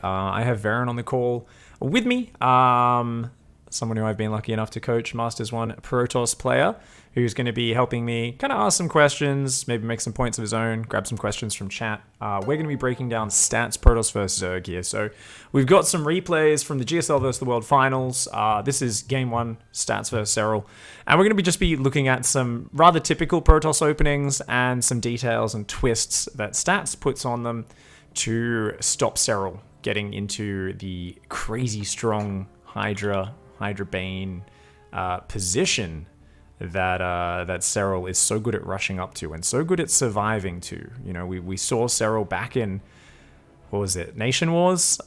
I have Varen on the call with me. Someone who I've been lucky enough to coach, Masters 1 Protoss player, who's going to be helping me kind of ask some questions, maybe make some points of his own, grab some questions from chat. We're going to be breaking down stats Protoss versus Zerg here. So we've got some replays from the GSL versus the World Finals. This is Game 1, stats versus Serral. And we're going to just be looking at some rather typical Protoss openings and some details and twists that stats puts on them to stop Serral getting into the crazy strong Hydra Bane position that Serral is so good at rushing up to and so good at surviving to. You know, we saw Serral back in, what was it, Nation Wars?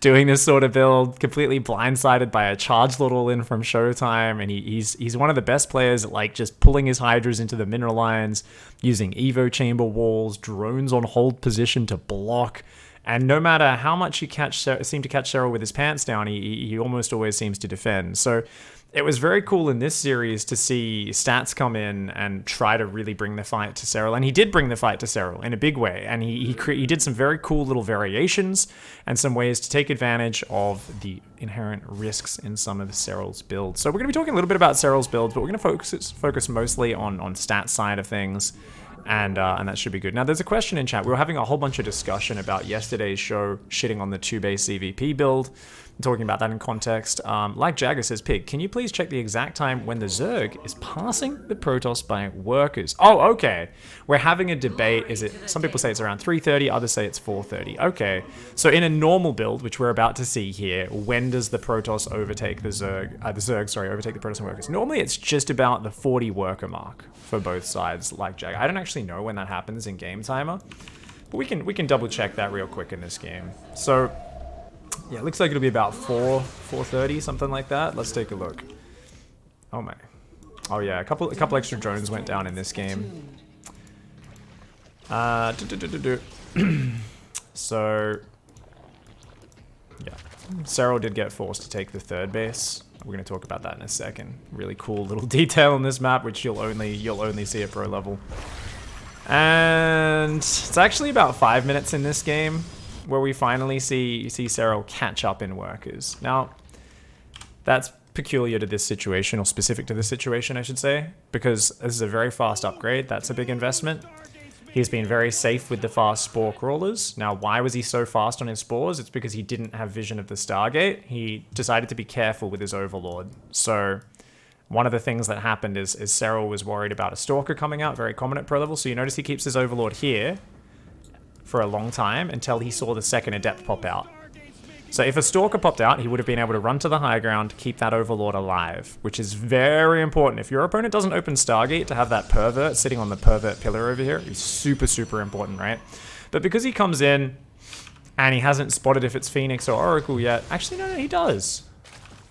Doing this sort of build, completely blindsided by a charge lord all in from Showtime, and he's one of the best players at like just pulling his Hydras into the mineral lines, using Evo chamber walls, drones on hold position to block. And no matter how much you seem to catch Serral with his pants down, he almost always seems to defend. So it was very cool in this series to see stats come in and try to really bring the fight to Serral. And he did bring the fight to Serral in a big way. And he did some very cool little variations and some ways to take advantage of the inherent risks in some of Serral's builds. So we're going to be talking a little bit about Serral's builds, but we're going to focus mostly on stats side of things. And that should be good. Now, there's a question in chat. We were having a whole bunch of discussion about yesterday's show shitting on the 2-base CVP build. Talking about that in context. Like Jagger says, Pig, can you please check the exact time when the Zerg is passing the Protoss by workers? Oh, okay. We're having a debate. Is it? Some people say it's around 3:30, others say it's 4:30. Okay. So in a normal build, which we're about to see here, when does the Protoss overtake the Zerg? Overtake the Protoss and workers. Normally, it's just about the 40 worker mark for both sides. Like Jagger, I don't actually know when that happens in game timer, but we can double check that real quick in this game. So. Yeah, it looks like it'll be about 4:30, something like that. Let's take a look. Oh my. Oh yeah, a couple extra drones went down in this game. So yeah, Serral did get forced to take the 3rd base. We're going to talk about that in a second. Really cool little detail on this map, which you'll only see at pro level. And it's actually about 5 minutes in this game where we finally see Serral catch up in workers. Now, that's peculiar to this situation, or specific to this situation, I should say, because this is a very fast upgrade. That's a big investment. He's been very safe with the fast spore crawlers. Now, why was he so fast on his spores? It's because he didn't have vision of the Stargate. He decided to be careful with his Overlord. So one of the things that happened is Serral was worried about a Stalker coming out, very common at pro level. So you notice he keeps his Overlord here for a long time until he saw the 2nd Adept pop out. So if a Stalker popped out, he would have been able to run to the high ground, keep that Overlord alive, which is very important. If your opponent doesn't open Stargate, to have that Pervert sitting on the Pervert pillar over here is super, super important, right? But because he comes in and he hasn't spotted if it's Phoenix or Oracle yet, actually, no, he does.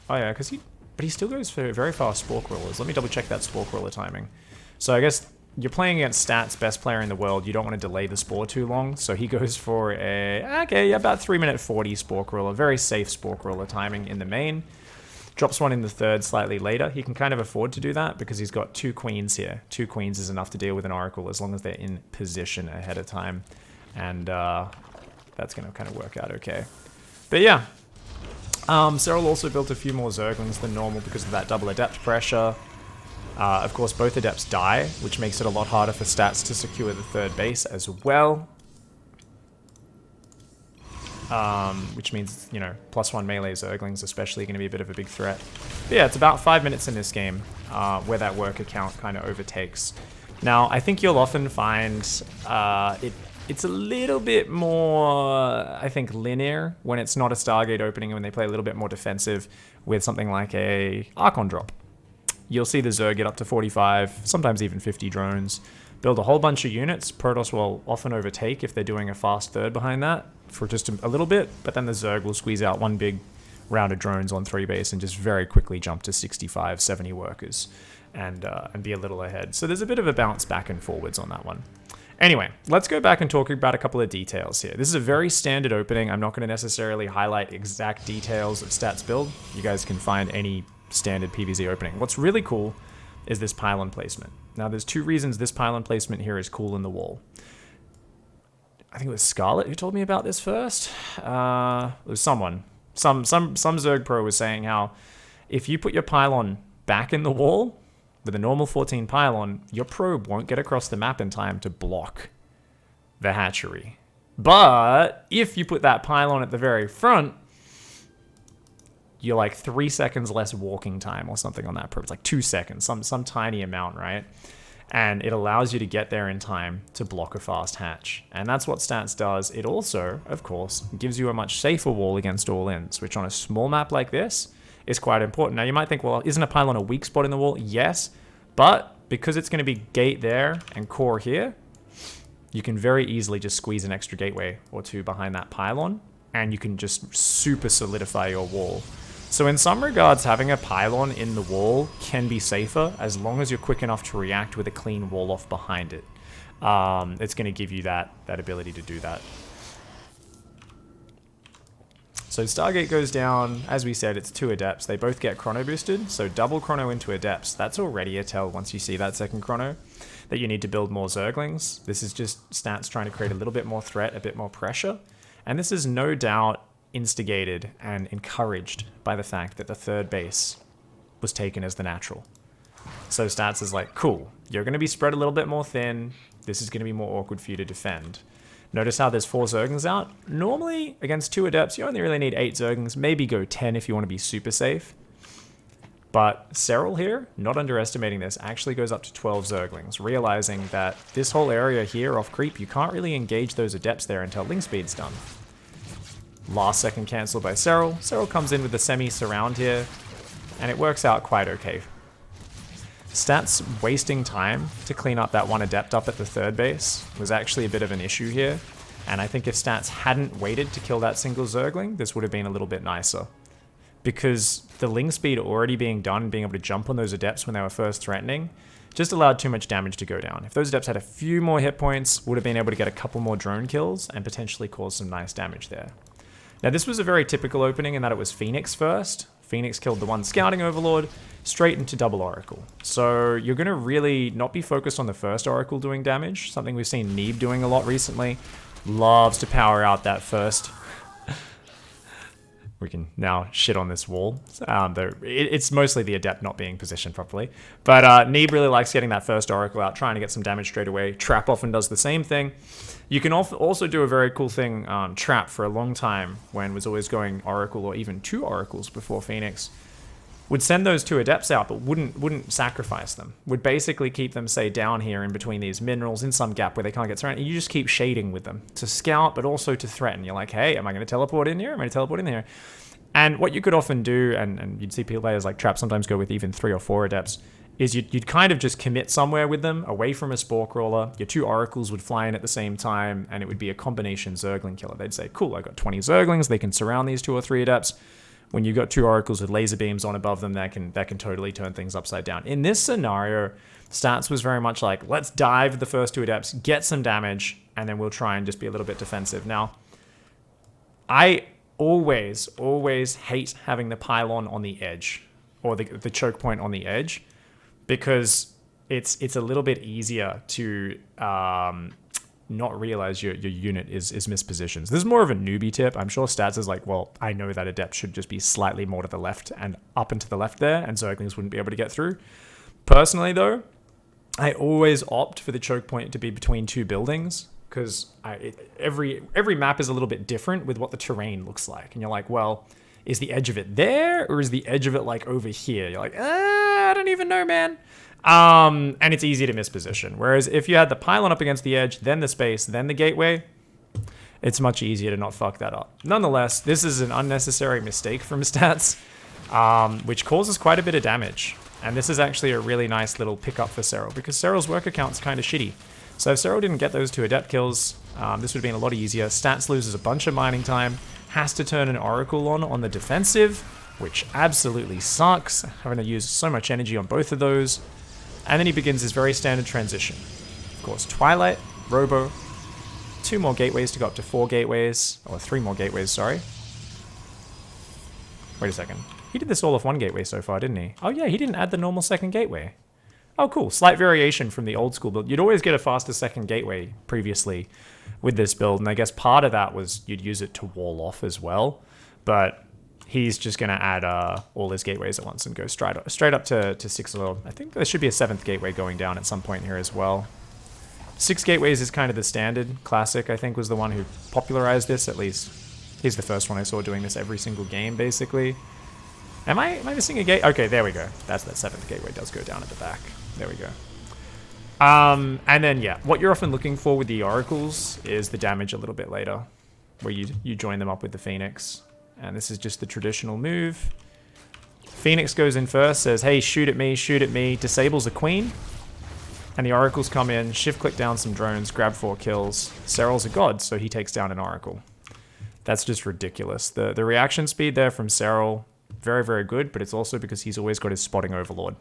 Oh yeah, but he still goes for very fast Spore Crawlers. Let me double check that Spore Crawler timing. So I guess you're playing against Stats, best player in the world. You don't want to delay the Spore too long. So he goes for about 3-minute 40 Spore Crawler. Very safe Spore Crawler timing in the main. Drops one in the 3rd slightly later. He can kind of afford to do that because he's got 2 queens here. 2 queens is enough to deal with an Oracle as long as they're in position ahead of time. And that's going to kind of work out okay. But yeah. Serral also built a few more Zerglings than normal because of that double Adept pressure. Of course, both Adepts die, which makes it a lot harder for Stats to secure the 3rd base as well. Which means, you know, +1 melee Zerglings especially going to be a bit of a big threat. But yeah, it's about 5 minutes in this game where that worker count kind of overtakes. Now, I think you'll often find it's a little bit more, I think, linear when it's not a Stargate opening and when they play a little bit more defensive with something like a Archon drop. You'll see the Zerg get up to 45, sometimes even 50 drones. Build a whole bunch of units. Protoss will often overtake if they're doing a fast 3rd behind that for just a little bit, but then the Zerg will squeeze out one big round of drones on 3 base and just very quickly jump to 65, 70 workers and be a little ahead. So there's a bit of a bounce back and forwards on that one. Anyway, let's go back and talk about a couple of details here. This is a very standard opening. I'm not going to necessarily highlight exact details of Stats build. You guys can find any standard PvZ opening. What's really cool is this pylon placement. Now, there's 2 reasons this pylon placement here is cool in the wall. I think it was Scarlet who told me about this first. It was someone. Some Zerg pro was saying how if you put your pylon back in the wall with a normal 14 pylon, your probe won't get across the map in time to block the hatchery. But if you put that pylon at the very front, you're like 3 seconds less walking time or something on that probe. It's like 2 seconds, some tiny amount, right? And it allows you to get there in time to block a fast hatch. And that's what Stats does. It also, of course, gives you a much safer wall against all-ins, which on a small map like this is quite important. Now, you might think, well, isn't a pylon a weak spot in the wall? Yes, but because it's going to be gate there and core here, you can very easily just squeeze an extra gateway or two behind that pylon, and you can just super solidify your wall. So in some regards, having a pylon in the wall can be safer as long as you're quick enough to react with a clean wall off behind it. It's going to give you that ability to do that. So Stargate goes down. As we said, it's 2 Adepts. They both get chrono boosted, so double chrono into Adepts. That's already a tell once you see that second chrono that you need to build more Zerglings. This is just Stats trying to create a little bit more threat, a bit more pressure. And this is no doubt instigated and encouraged by the fact that the 3rd base was taken as the natural. So Stats is like, cool, you're going to be spread a little bit more thin. This is going to be more awkward for you to defend. Notice how there's 4 Zerglings out. Normally, against 2 Adepts, you only really need 8 Zerglings. Maybe go 10 if you want to be super safe. But Serral here, not underestimating this, actually goes up to 12 Zerglings, realizing that this whole area here off creep, you can't really engage those Adepts there until link speed's done. Last second cancel by Serral. Serral comes in with the semi-surround here, and it works out quite okay. Stats wasting time to clean up that one Adept up at the 3rd base was actually a bit of an issue here, and I think if Stats hadn't waited to kill that single Zergling, this would have been a little bit nicer. Because the link speed already being done, being able to jump on those Adepts when they were first threatening, just allowed too much damage to go down. If those Adepts had a few more hit points, would have been able to get a couple more drone kills and potentially cause some nice damage there. Now, this was a very typical opening in that it was Phoenix first. Phoenix killed the one scouting Overlord, straight into double Oracle. So you're going to really not be focused on the first Oracle doing damage, something we've seen Neeb doing a lot recently. Loves to power out that first. We can now shit on this wall. It's mostly the Adept not being positioned properly. But Neeb really likes getting that first Oracle out, trying to get some damage straight away. Trap often does the same thing. You can also do a very cool thing, Trap, for a long time, when was always going Oracle or even 2 Oracles before Phoenix. Would send those 2 Adepts out, but wouldn't sacrifice them. Would basically keep them, say, down here in between these minerals in some gap where they can't get surrounded. You just keep shading with them to scout, but also to threaten. You're like, hey, am I going to teleport in here? Am I going to teleport in here? And what you could often do, and you'd see players like Trap sometimes go with even 3 or 4 Adepts, is you'd kind of just commit somewhere with them, away from a Spore Crawler. Your 2 Oracles would fly in at the same time, and it would be a combination Zergling killer. They'd say, cool, I got 20 Zerglings, they can surround these 2 or 3 Adepts. When you've got 2 Oracles with laser beams on above them, that can totally turn things upside down. In this scenario, Stats was very much like, let's dive the first 2 Adepts, get some damage, and then we'll try and just be a little bit defensive. Now, I always hate having the pylon on the edge, or the choke point on the edge, because it's a little bit easier to not realize your unit is mispositioned. This is more of a newbie tip. I'm sure Stats is like, well, I know that Adept should just be slightly more to the left and up and to the left there, and Zerglings wouldn't be able to get through. Personally, though, I always opt for the choke point to be between 2 buildings, because every map is a little bit different with what the terrain looks like. And you're like, well, is the edge of it there, or is the edge of it like over here? You're like, I don't even know, man. And it's easy to misposition. Whereas if you had the pylon up against the edge, then the space, then the gateway, it's much easier to not fuck that up. Nonetheless, this is an unnecessary mistake from Stats, which causes quite a bit of damage. And this is actually a really nice little pickup for Serral, because Serral's work account's kind of shitty. So if Serral didn't get those 2 Adept kills, this would have been a lot easier. Stats loses a bunch of mining time, has to turn an Oracle on the defensive, which absolutely sucks, having to use so much energy on both of those. And then he begins his very standard transition. Of course, Twilight, Robo, 2 more gateways to go up to 4 gateways, or 3 more gateways, sorry. Wait a second. He did this all off 1 gateway so far, didn't he? Oh yeah, he didn't add the normal second gateway. oh, cool, slight variation from the old school build. You'd always get a faster second gateway previously with this build, and I guess part of that was you'd use it to wall off as well. But he's just going to add all his gateways at once and go straight up to 6 level. I think there should be a 7th gateway going down at some point here as well. 6 gateways is kind of the standard. Classic, I think, was the one who popularized this, at least. He's the first one I saw doing this every single game, basically. Am I missing a gate? Okay, there we go. That's that 7th gateway does go down at the back. There we go. And then, yeah, what you're often looking for with the oracles is the damage a little bit later, where you join them up with the Phoenix. And this is just the traditional move. Phoenix goes in first, says, hey, shoot at me, disables a queen. And the oracles come in, shift-click down some drones, grab 4 kills. Serral's a god, so he takes down an oracle. That's just ridiculous. The reaction speed there from Serral, very, very good, but it's also because he's always got his spotting Overlord.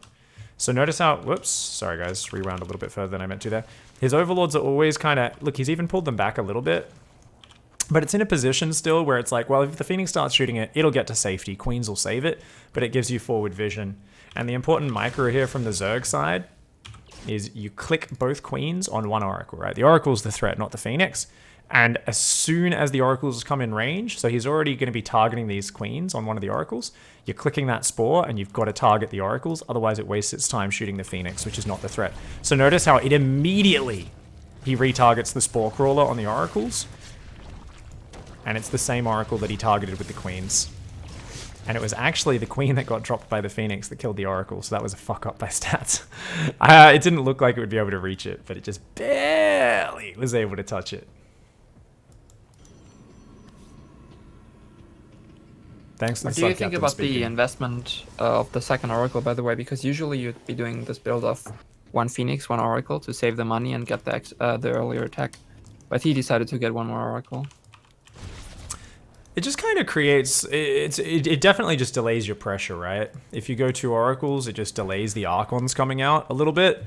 So notice how, whoops, sorry guys, rewound a little bit further than I meant to there. His Overlords are always kind of, look, he's even pulled them back a little bit. But it's in a position still where it's like, well, if the Phoenix starts shooting it, it'll get to safety. Queens will save it, but it gives you forward vision. And the important micro here from the Zerg side is you click both Queens on one Oracle, right? The Oracle's the threat, not the Phoenix. And as soon as the Oracles come in range, so he's already going to be targeting these Queens on one of the Oracles, you're clicking that Spore and you've got to target the Oracles, otherwise it wastes its time shooting the Phoenix, which is not the threat. So notice how it immediately, he retargets the Spore Crawler on the Oracles, and it's the same Oracle that he targeted with the Queens. And it was actually the Queen that got dropped by the Phoenix that killed the Oracle, so that was a fuck up by stats. It didn't look like it would be able to reach it, but it just barely was able to touch it. Thanks. What do you think about the investment of the second Oracle, by the way? Because usually you'd be doing this build of 1 Phoenix, 1 Oracle to save the money and get the earlier attack. But he decided to get 1 more Oracle. It just kind of creates, it definitely just delays your pressure, right? If you go 2 Oracles, it just delays the Archons coming out a little bit.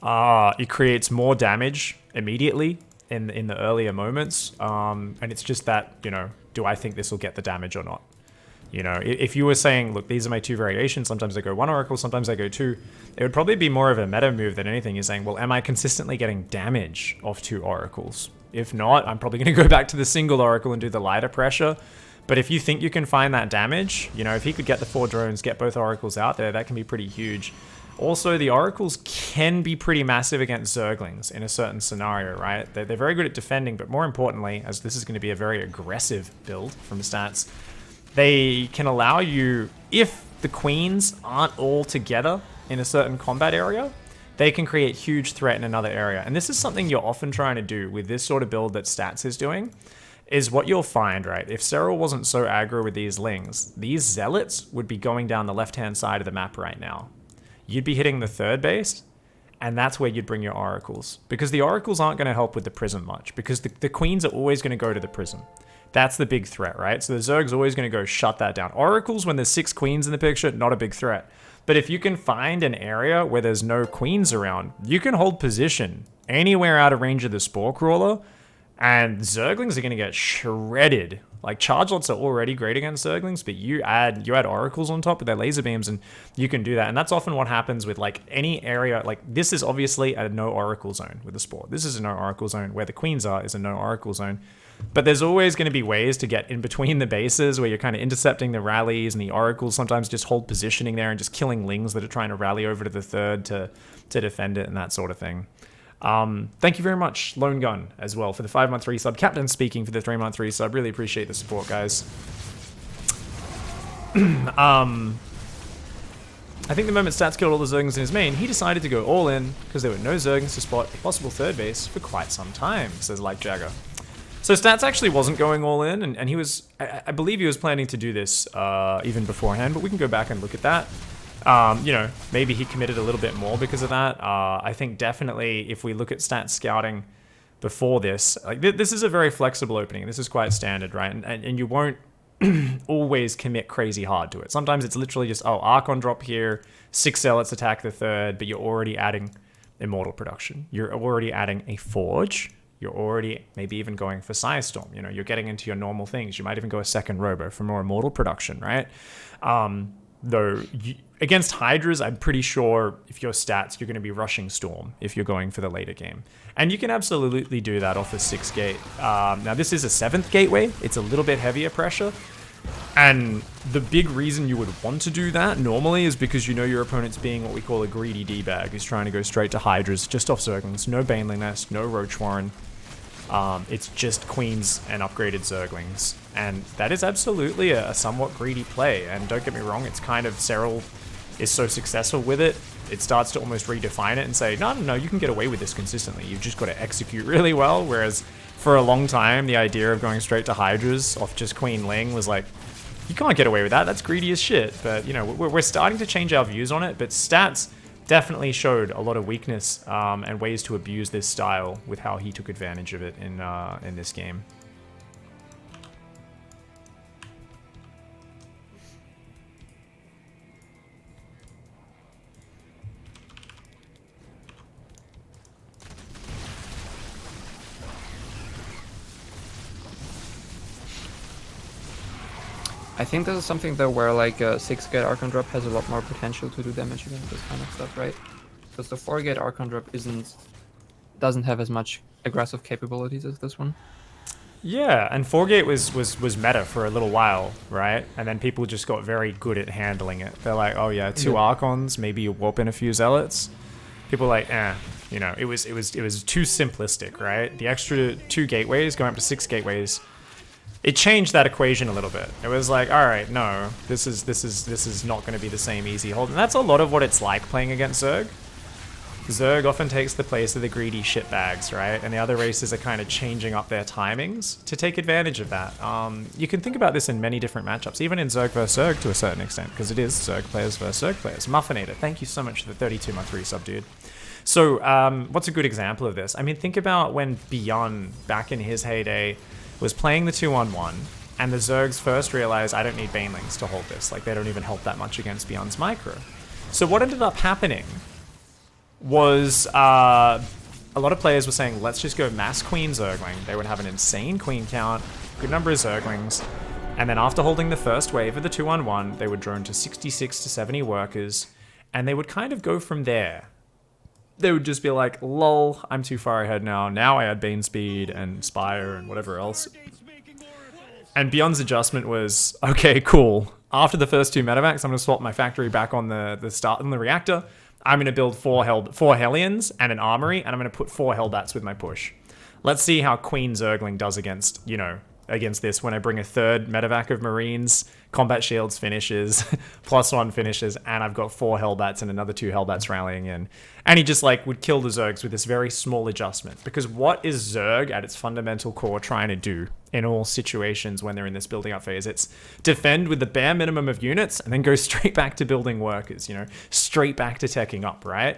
It creates more damage immediately in the earlier moments. And it's just that, you know, do I think this will get the damage or not? You know, if you were saying, look, these are my 2 variations, sometimes I go 1 Oracle, sometimes I go 2, it would probably be more of a meta move than anything. You're saying, well, am I consistently getting damage off 2 Oracles? If not, I'm probably going to go back to the single Oracle and do the lighter pressure. But if you think you can find that damage, you know, if he could get the 4 drones, get both Oracles out there, that can be pretty huge. Also, the Oracles can be pretty massive against Zerglings in a certain scenario, right? They're very good at defending, but more importantly, as this is going to be a very aggressive build from stats, they can allow you, if the Queens aren't all together in a certain combat area, they can create huge threat in another area. And this is something you're often trying to do with this sort of build that Stats is doing, is what you'll find, right? If Serral wasn't so aggro with these Lings, these Zealots would be going down the left-hand side of the map right now. You'd be hitting the 3rd base, and that's where you'd bring your Oracles. Because the Oracles aren't going to help with the Prism much, because the Queens are always going to go to the Prism. That's the big threat, right? So the Zerg's always going to go shut that down. Oracles, when there's 6 Queens in the picture, not a big threat. But if you can find an area where there's no Queens around, you can hold position anywhere out of range of the Spore Crawler, and Zerglings are going to get shredded. Like, Charge-Lots are already great against Zerglings, but you add Oracles on top with their laser beams, and you can do that. And that's often what happens with, like, any area. Like, this is obviously a no Oracle zone with the Spore. This is a no Oracle zone. Where the Queens are is a no Oracle zone. But there's always going to be ways to get in between the bases where you're kind of intercepting the rallies, and the Oracles sometimes just hold positioning there and just killing Lings that are trying to rally over to the 3rd to defend it and that sort of thing. Thank you very much, Lone Gun, as well, for the 5-month resub. Captain speaking for the 3-month resub. Really appreciate the support, guys. I think the moment Stats killed all the Zerglings in his main, he decided to go all in because there were no Zerglings to spot a possible 3rd base for quite some time, says Like Jagger. So Stats actually wasn't going all in, and he was, I believe he was planning to do this even beforehand, but we can go back and look at that. You know, maybe he committed a little bit more because of that. I think definitely if we look at Stats scouting before this, like this is a very flexible opening. This is quite standard, right? And you won't always commit crazy hard to it. Sometimes it's literally just, oh, Archon drop here, 6 Zealots attack the 3rd, but you're already adding Immortal production. You're already adding a Forge. You're already maybe even going for Psystorm. You know, you're getting into your normal things. You might even go a 2nd Robo for more Immortal production, right? Though against Hydras, I'm pretty sure if your stats, you're going to be rushing Storm if you're going for the later game. And you can absolutely do that off a 6th gate. Now, this is a 7th gateway. It's a little bit heavier pressure. And the big reason you would want to do that normally is because you know your opponent's being what we call a greedy D-bag, who's trying to go straight to Hydras, just off Zerglings. No Baneling Nest, no Roach Warren. It's just Queens and upgraded Zerglings. And that is absolutely a somewhat greedy play. And don't get me wrong, it's kind of Serral is so successful with it, it starts to almost redefine it and say, no, you can get away with this consistently. You've just got to execute really well. Whereas for a long time, the idea of going straight to Hydras off just Queen Ling was like, you can't get away with that. That's greedy as shit. But, you know, we're starting to change our views on it. But stats definitely showed a lot of weakness and ways to abuse this style with how he took advantage of it in this game. I think this is something though where like a 6-gate Archon drop has a lot more potential to do damage against this kind of stuff, right? Because the 4-gate Archon drop doesn't have as much aggressive capabilities as this one. Yeah, and 4-gate was meta for a little while, right? And then people just got very good at handling it. They're like, oh yeah, 2 Archons, maybe you warp in a few Zealots. People are like, you know, it was too simplistic, right? The extra 2 gateways going up to 6 gateways, it changed that equation a little bit. It was like, all right, no, this is not going to be the same easy hold. And that's a lot of what it's like playing against Zerg. Zerg often takes the place of the greedy shitbags, right? And the other races are kind of changing up their timings to take advantage of that. You can think about this in many different matchups, even in Zerg vs Zerg to a certain extent, because it is Zerg players versus Zerg players. Muffinator, thank you so much for the 32-month resub, dude. So, what's a good example of this? I mean, think about when Beyond, back in his heyday, was playing the 2-on-1, and the Zergs first realized, I don't need Banelings to hold this. Like, they don't even help that much against Beyond's micro. So what ended up happening was a lot of players were saying, let's just go mass Queen Zergling. They would have an insane Queen count, good number of Zerglings, and then after holding the first wave of the 2-on-1, they would drone to 66 to 70 workers, and they would kind of go from there. They would just be like, lol, I'm too far ahead now. Now I add Bane Speed and Spire and whatever else. And Beyond's adjustment was, okay, cool. After the first 2 medevacs, I'm going to swap my factory back on the start on the reactor. I'm going to build 4 Hellions and an armory, and I'm going to put 4 Hellbats with my push. Let's see how Queen Zergling does against, you know, against this when I bring a 3rd medevac of Marines, combat shields finishes, +1 finishes, and I've got 4 Hellbats and another 2 Hellbats rallying in. And he just like would kill the Zergs with this very small adjustment. Because what is Zerg at its fundamental core trying to do in all situations when they're in this building up phase? It's defend with the bare minimum of units and then go straight back to building workers, you know, straight back to teching up, right?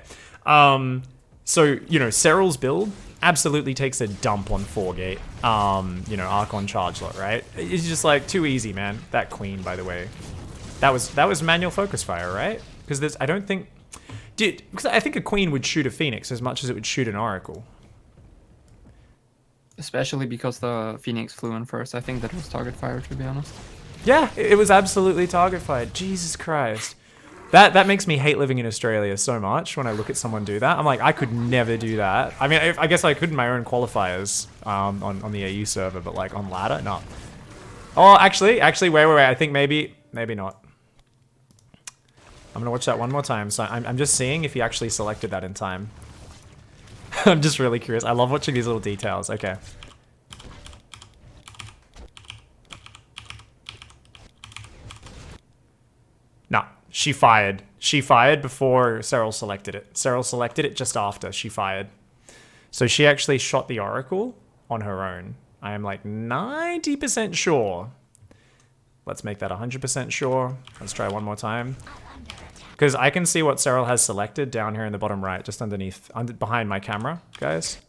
So, you know, Serral's build absolutely takes a dump on 4-gate, you know, Archon charge lot, right? It's just like too easy, man. That Queen, by the way, that was manual focus fire, right? Because there's, I don't think, because I think a Queen would shoot a Phoenix as much as it would shoot an Oracle. Especially because the Phoenix flew in first. I think that was target fire, to be honest. Yeah, it was absolutely target fired. Jesus Christ. That makes me hate living in Australia so much when I look at someone do that. I'm like, I could never do that. I mean, I guess I could in my own qualifiers on the AU server, but like on ladder, no. Oh, actually, wait. I think maybe not. I'm gonna watch that one more time. So I'm just seeing if he actually selected that in time. I'm just really curious. I love watching these little details. Okay. No. She fired. She fired before Serral selected it. Serral selected it just after she fired. So she actually shot the Oracle on her own. I am like 90% sure. Let's make that 100% sure. Let's try one more time. Because I can see what Serral has selected down here in the bottom right, just underneath, behind my camera, guys.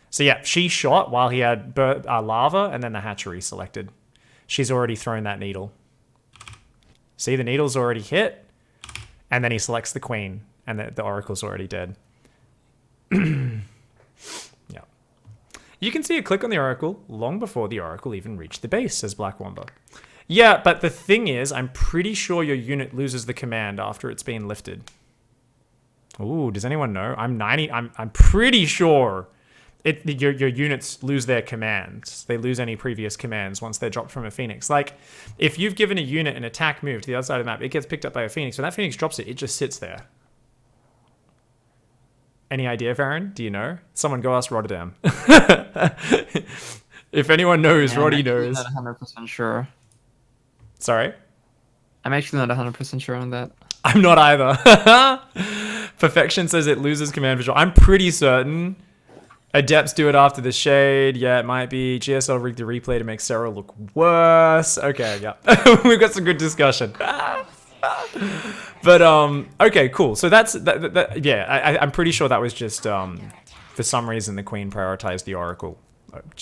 So yeah, she shot while he had lava and then the hatchery selected. She's already thrown that needle. See, the needle's already hit, and then he selects the Queen, and the Oracle's already dead. Yeah. You can see a click on the Oracle long before the Oracle even reached the base, says Black Wamba. Yeah, but the thing is, I'm pretty sure your unit loses the command after it's been lifted. Ooh, does anyone know? I'm pretty sure your units lose their commands. They lose any previous commands once they're dropped from a Phoenix. Like, if you've given a unit an attack move to the other side of the map, it gets picked up by a Phoenix. When that Phoenix drops it, it just sits there. Any idea, Farron? Do you know? Someone go ask Rotterdam. If anyone knows, Roddy knows. I'm not 100% sure. Sorry? I'm actually not 100% sure on that. I'm not either. Perfection says it loses command visual. I'm pretty certain. Adepts do it after the shade. Yeah, it might be. GSL rigged the replay to make Serral look worse. Okay, yeah. We've got some good discussion. But, okay, cool. So that's, yeah, I'm pretty sure that was just, for some reason, the Queen prioritized the Oracle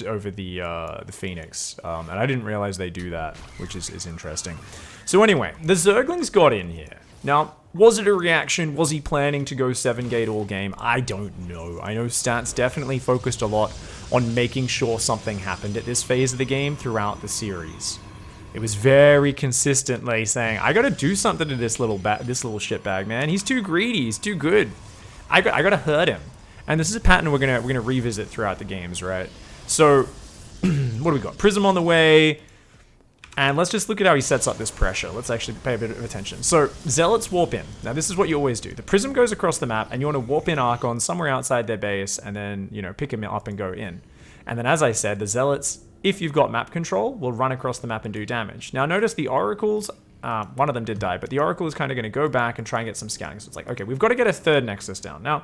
over the Phoenix. And I didn't realize they do that, which is interesting. So anyway, the Zerglings got in here. Now, was it a reaction? Was he planning to go 7-gate all game? I don't know. I know Stats definitely focused a lot on making sure something happened at this phase of the game throughout the series. It was very consistently saying, I gotta do something to this little shitbag, man. He's too greedy. He's too good. I gotta hurt him. And this is a pattern we're gonna revisit throughout the games, right? So, what do we got? Prism on the way. And let's just look at how he sets up this pressure. Let's actually pay a bit of attention. So, Zealots warp in. Now, this is what you always do. The Prism goes across the map, and you want to warp in Archons somewhere outside their base, and then, you know, pick him up and go in. And then, as I said, the Zealots, if you've got map control, will run across the map and do damage. Now, notice the Oracles, one of them did die, but the Oracle is kind of going to go back and try and get some scouting. So it's like, okay, we've got to get a third Nexus down. Now,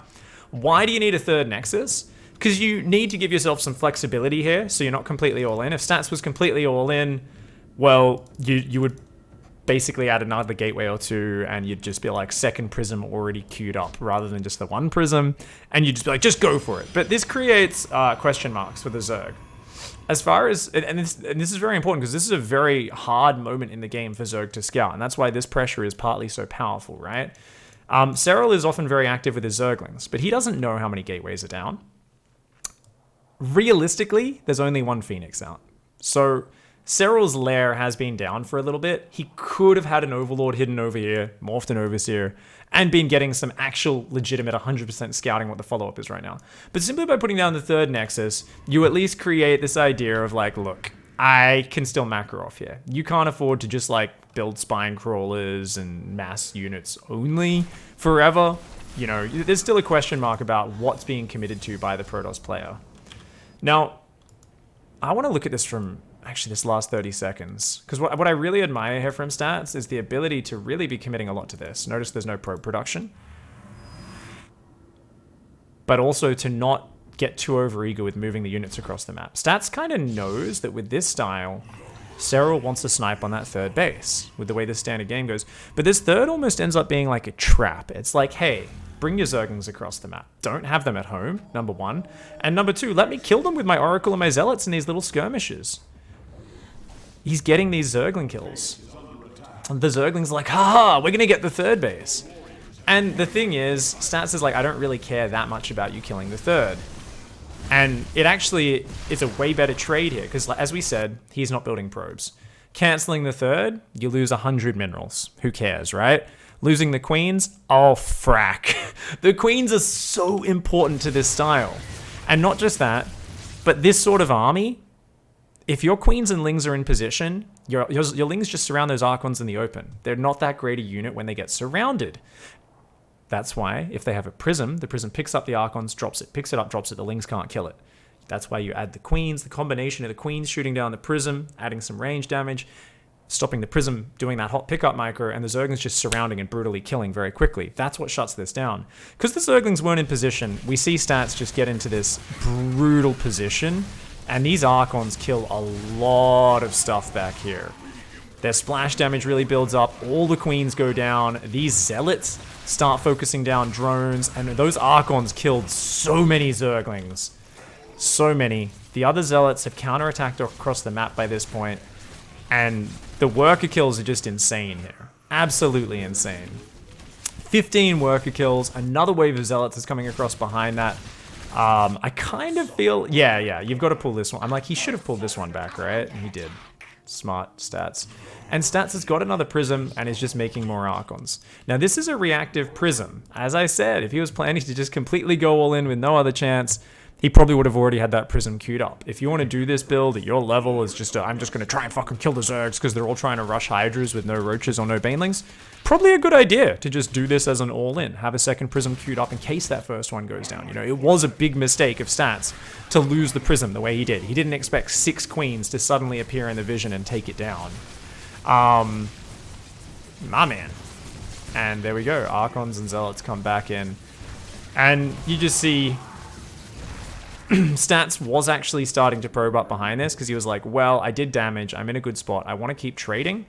why do you need a third Nexus? Because you need to give yourself some flexibility here, so you're not completely all in. If Stats was completely all in, well, you would basically add another gateway or two, and you'd just be like second Prism already queued up, rather than just the one Prism, and you'd just be like, just go for it. But this creates question marks for the Zerg. As far as, and this is very important, because this is a very hard moment in the game for Zerg to scout, and that's why this pressure is partly so powerful, right? Serral is often very active with his Zerglings, but he doesn't know how many gateways are down. Realistically, there's only one Phoenix out. So Serral's lair has been down for a little bit. He could have had an Overlord hidden over here, morphed an Overseer, and been getting some actual legitimate 100% scouting what the follow-up is right now. But simply by putting down the third Nexus, you at least create this idea of like, look, I can still macro off here. You can't afford to just like build spine crawlers and mass units only forever. You know, there's still a question mark about what's being committed to by the Protoss player. Now, I want to look at this from actually this last 30 seconds, because what I really admire here from Stats is the ability to really be committing a lot to this. Notice there's no probe production, but also to not get too overeager with moving the units across the map. Stats kind of knows that with this style, Serral wants to snipe on that third base with the way the standard game goes, but this third almost ends up being like a trap. It's like, hey, bring your Zerglings across the map. Don't have them at home, number one. And number two, let me kill them with my Oracle and my Zealots in these little skirmishes. He's getting these Zergling kills. And the Zerglings are like, haha, we're going to get the third base. And the thing is, Stats is like, I don't really care that much about you killing the third. And it actually is a way better trade here, because as we said, he's not building probes. Canceling the third, you lose 100 minerals. Who cares, right? Losing the queens, oh frack. The queens are so important to this style. And not just that, but this sort of army, if your queens and lings are in position, your lings just surround those Archons in the open. They're not that great a unit when they get surrounded. That's why, if they have a Prism, the Prism picks up the Archons, drops it, picks it up, drops it, the lings can't kill it. That's why you add the queens, the combination of the queens shooting down the Prism, adding some range damage, stopping the Prism doing that hot pickup micro, and the Zerglings just surrounding and brutally killing very quickly. That's what shuts this down. Because the Zerglings weren't in position, we see Stats just get into this brutal position, and these Archons kill a lot of stuff back here. Their splash damage really builds up, all the queens go down, these Zealots start focusing down drones, and those Archons killed so many Zerglings. So many. The other Zealots have counterattacked across the map by this point, and the worker kills are just insane here. Absolutely insane. 15 worker kills. Another wave of Zealots is coming across behind that. I kind of feel... Yeah, you've got to pull this one. I'm like, he should have pulled this one back, right? And he did. Smart Stats. And Stats has got another Prism and is just making more Archons. Now, this is a reactive Prism. As I said, if he was planning to just completely go all in with no other chance, he probably would have already had that Prism queued up. If you want to do this build at your level, is just I'm just going to try and fucking kill the Zergs because they're all trying to rush Hydras with no Roaches or no Banelings, probably a good idea to just do this as an all-in. Have a second Prism queued up in case that first one goes down. You know, it was a big mistake of Stats to lose the Prism the way he did. He didn't expect 6 Queens to suddenly appear in the vision and take it down. My man. And there we go. Archons and Zealots come back in. And you just see Stats was actually starting to probe up behind this because he was like, well, I did damage. I'm in a good spot. I want to keep trading.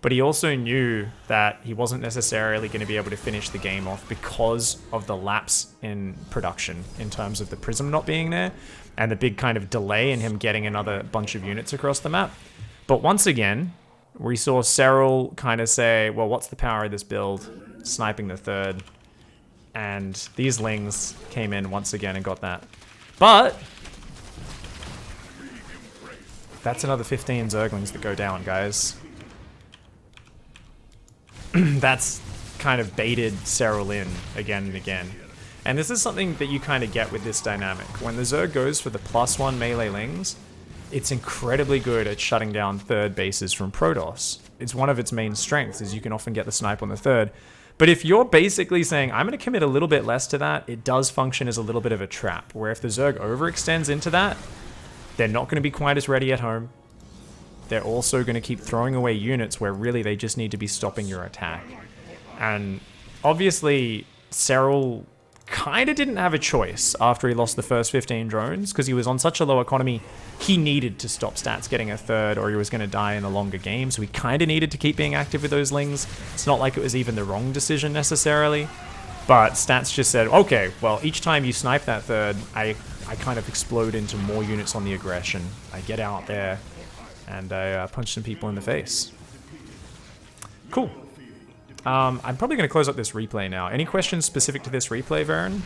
But he also knew that he wasn't necessarily going to be able to finish the game off because of the lapse in production in terms of the Prism not being there and the big kind of delay in him getting another bunch of units across the map. But once again, we saw Serral kind of say, well, what's the power of this build? Sniping the third. And these Lings came in once again and got that. But that's another 15 Zerglings that go down, guys. That's kind of baited Serral in again and again. And this is something that you kind of get with this dynamic. When the Zerg goes for the +1 melee Lings, it's incredibly good at shutting down third bases from Protoss. It's one of its main strengths, is you can often get the snipe on the third. But if you're basically saying, I'm going to commit a little bit less to that, it does function as a little bit of a trap, where if the Zerg overextends into that, they're not going to be quite as ready at home. They're also going to keep throwing away units where really they just need to be stopping your attack. And obviously, Serral kind of didn't have a choice after he lost the first 15 drones, because he was on such a low economy, he needed to stop Stats getting a third or he was going to die in a longer game, so he kind of needed to keep being active with those Lings. It's not like it was even the wrong decision necessarily, but Stats just said, okay, well, each time you snipe that third, I kind of explode into more units on the aggression. I get out there and I punch some people in the face. Cool. I'm probably going to close up this replay now. Any questions specific to this replay, Varen?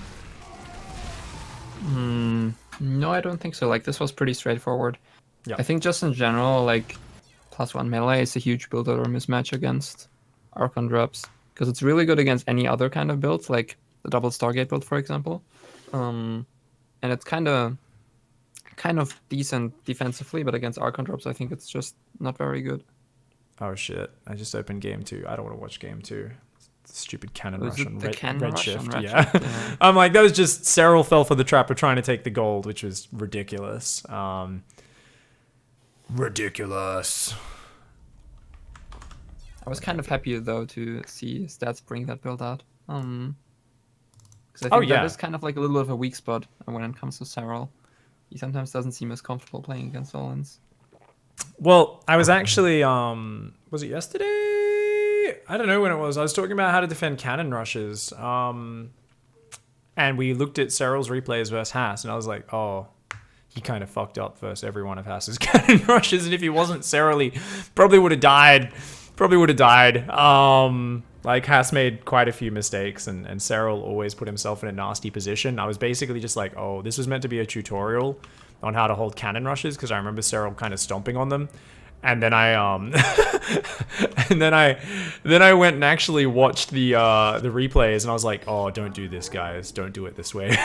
No, I don't think so. Like, this was pretty straightforward. Yeah. I think just in general, like, +1 melee is a huge build order mismatch against Archon drops, because it's really good against any other kind of builds, like the double Stargate build, for example. And it's kind of decent defensively, but against Archon drops, I think it's just not very good. Oh shit, I just opened game 2. I don't want to watch game 2. Stupid cannon Was rush it on the cannon rush on Redshift. Redshift? Yeah. Yeah. I'm like, that was just Serral fell for the trap of trying to take the gold, which was ridiculous. Ridiculous. I was kind of happy though to see Stats bring that build out. Because I think that is kind of like a little bit of a weak spot when it comes to Serral. He sometimes doesn't seem as comfortable playing against Olins. Well, I was actually, was it yesterday? I don't know when it was. I was talking about how to defend cannon rushes. And we looked at Serral's replays versus Haas, and I was like, oh, he kind of fucked up versus every one of Haas's cannon rushes. And if he wasn't Serral, he probably would have died. Like, Haas made quite a few mistakes, and Serral always put himself in a nasty position. I was basically just like, oh, this was meant to be a tutorial on how to hold cannon rushes, because I remember Serral kind of stomping on them. And then I then I went and actually watched the replays, and I was like, oh, don't do this, guys. Don't do it this way.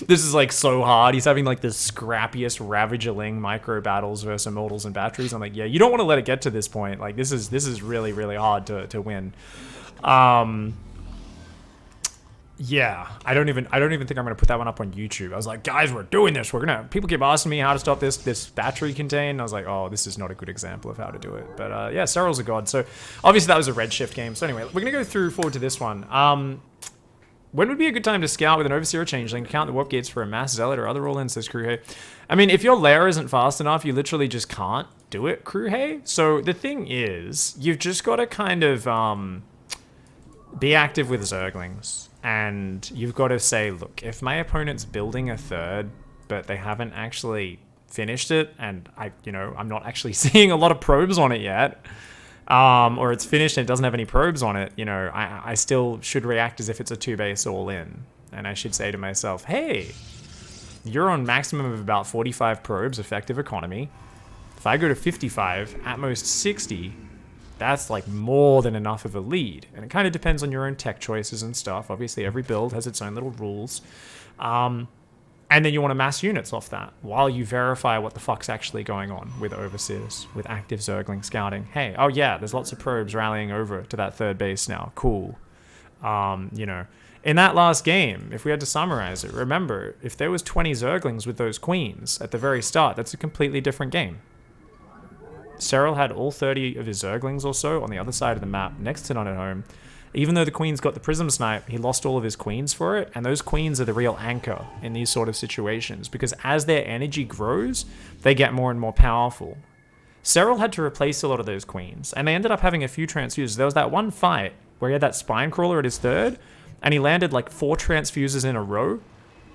This is like so hard. He's having like the scrappiest Ravagerling micro battles versus Immortals and Batteries. I'm like, yeah, you don't want to let it get to this point. Like, this is really, really hard to win. Yeah, I don't even think I'm gonna put that one up on YouTube. I was like, guys, we're doing this. People keep asking me how to stop this battery contain. And I was like, oh, this is not a good example of how to do it. But yeah, Serral's a god. So obviously that was a Redshift game. So anyway, we're gonna go forward to this one. When would be a good time to scout with an Overseer or Changeling? Count the warp gates for a Mass Zealot or other roll-ins, says Crewhay. I mean, if your lair isn't fast enough, you literally just can't do it, Crewhay. So the thing is, you've just got to kind of be active with Zerglings. And you've got to say, look, if my opponent's building a third, but they haven't actually finished it, and I'm not actually seeing a lot of probes on it yet, or it's finished and it doesn't have any probes on it, I still should react as if it's a 2-base all in. And I should say to myself, hey, you're on maximum of about 45 probes, effective economy. If I go to 55, at most 60, that's like more than enough of a lead. And it kind of depends on your own tech choices and stuff. Obviously, every build has its own little rules. And then you want to mass units off that while you verify what the fuck's actually going on with overseers, with active Zergling scouting. Hey, oh yeah, there's lots of probes rallying over to that third base now. Cool. You know, in that last game, if we had to summarize it, remember, if there was 20 Zerglings with those queens at the very start, that's a completely different game. Serral had all 30 of his Zerglings or so on the other side of the map, next to none at home. Even though the queen's got the prism snipe, he lost all of his queens for it, and those queens are the real anchor in these sort of situations, because as their energy grows, they get more and more powerful. Serral had to replace a lot of those queens, and they ended up having a few transfuses. There was that one fight where he had that spine crawler at his third, and he landed like 4 transfuses in a row,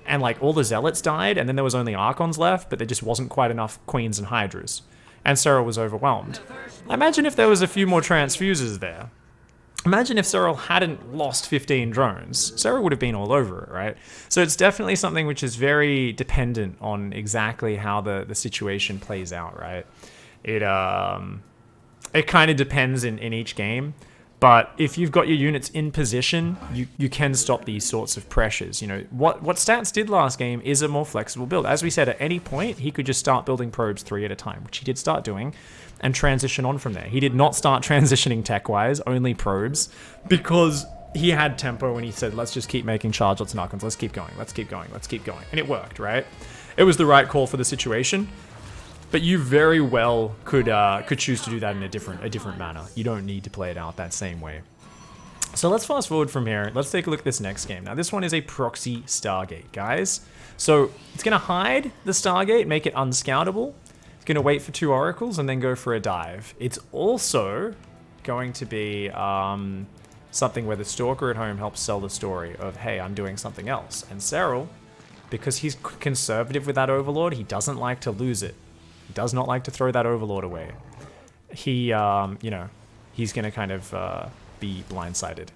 and like all the zealots died, and then there was only archons left, but there just wasn't quite enough queens and hydras. And Serral was overwhelmed. Imagine if there was a few more transfuses there. Imagine if Serral hadn't lost 15 drones. Serral would have been all over it, right? So it's definitely something which is very dependent on exactly how the situation plays out, right? It kind of depends in each game. But if you've got your units in position, you can stop these sorts of pressures. You know, what Stats did last game is a more flexible build. As we said, at any point, he could just start building probes 3 at a time, which he did start doing, and transition on from there. He did not start transitioning tech-wise, only probes, because he had tempo and he said, let's just keep making chargelets and archons. Let's keep going, let's keep going, let's keep going. And it worked, right? It was the right call for the situation. But you very well could choose to do that in a different manner. You don't need to play it out that same way. So let's fast forward from here. Let's take a look at this next game. Now this one is a proxy Stargate, guys. So it's going to hide the Stargate, make it unscoutable. It's going to wait for 2 oracles and then go for a dive. It's also going to be something where the Stalker at home helps sell the story of, hey, I'm doing something else. And Serral, because he's conservative with that Overlord, he doesn't like to lose it. He does not like to throw that Overlord away. He, you know, he's going to kind of be blindsided.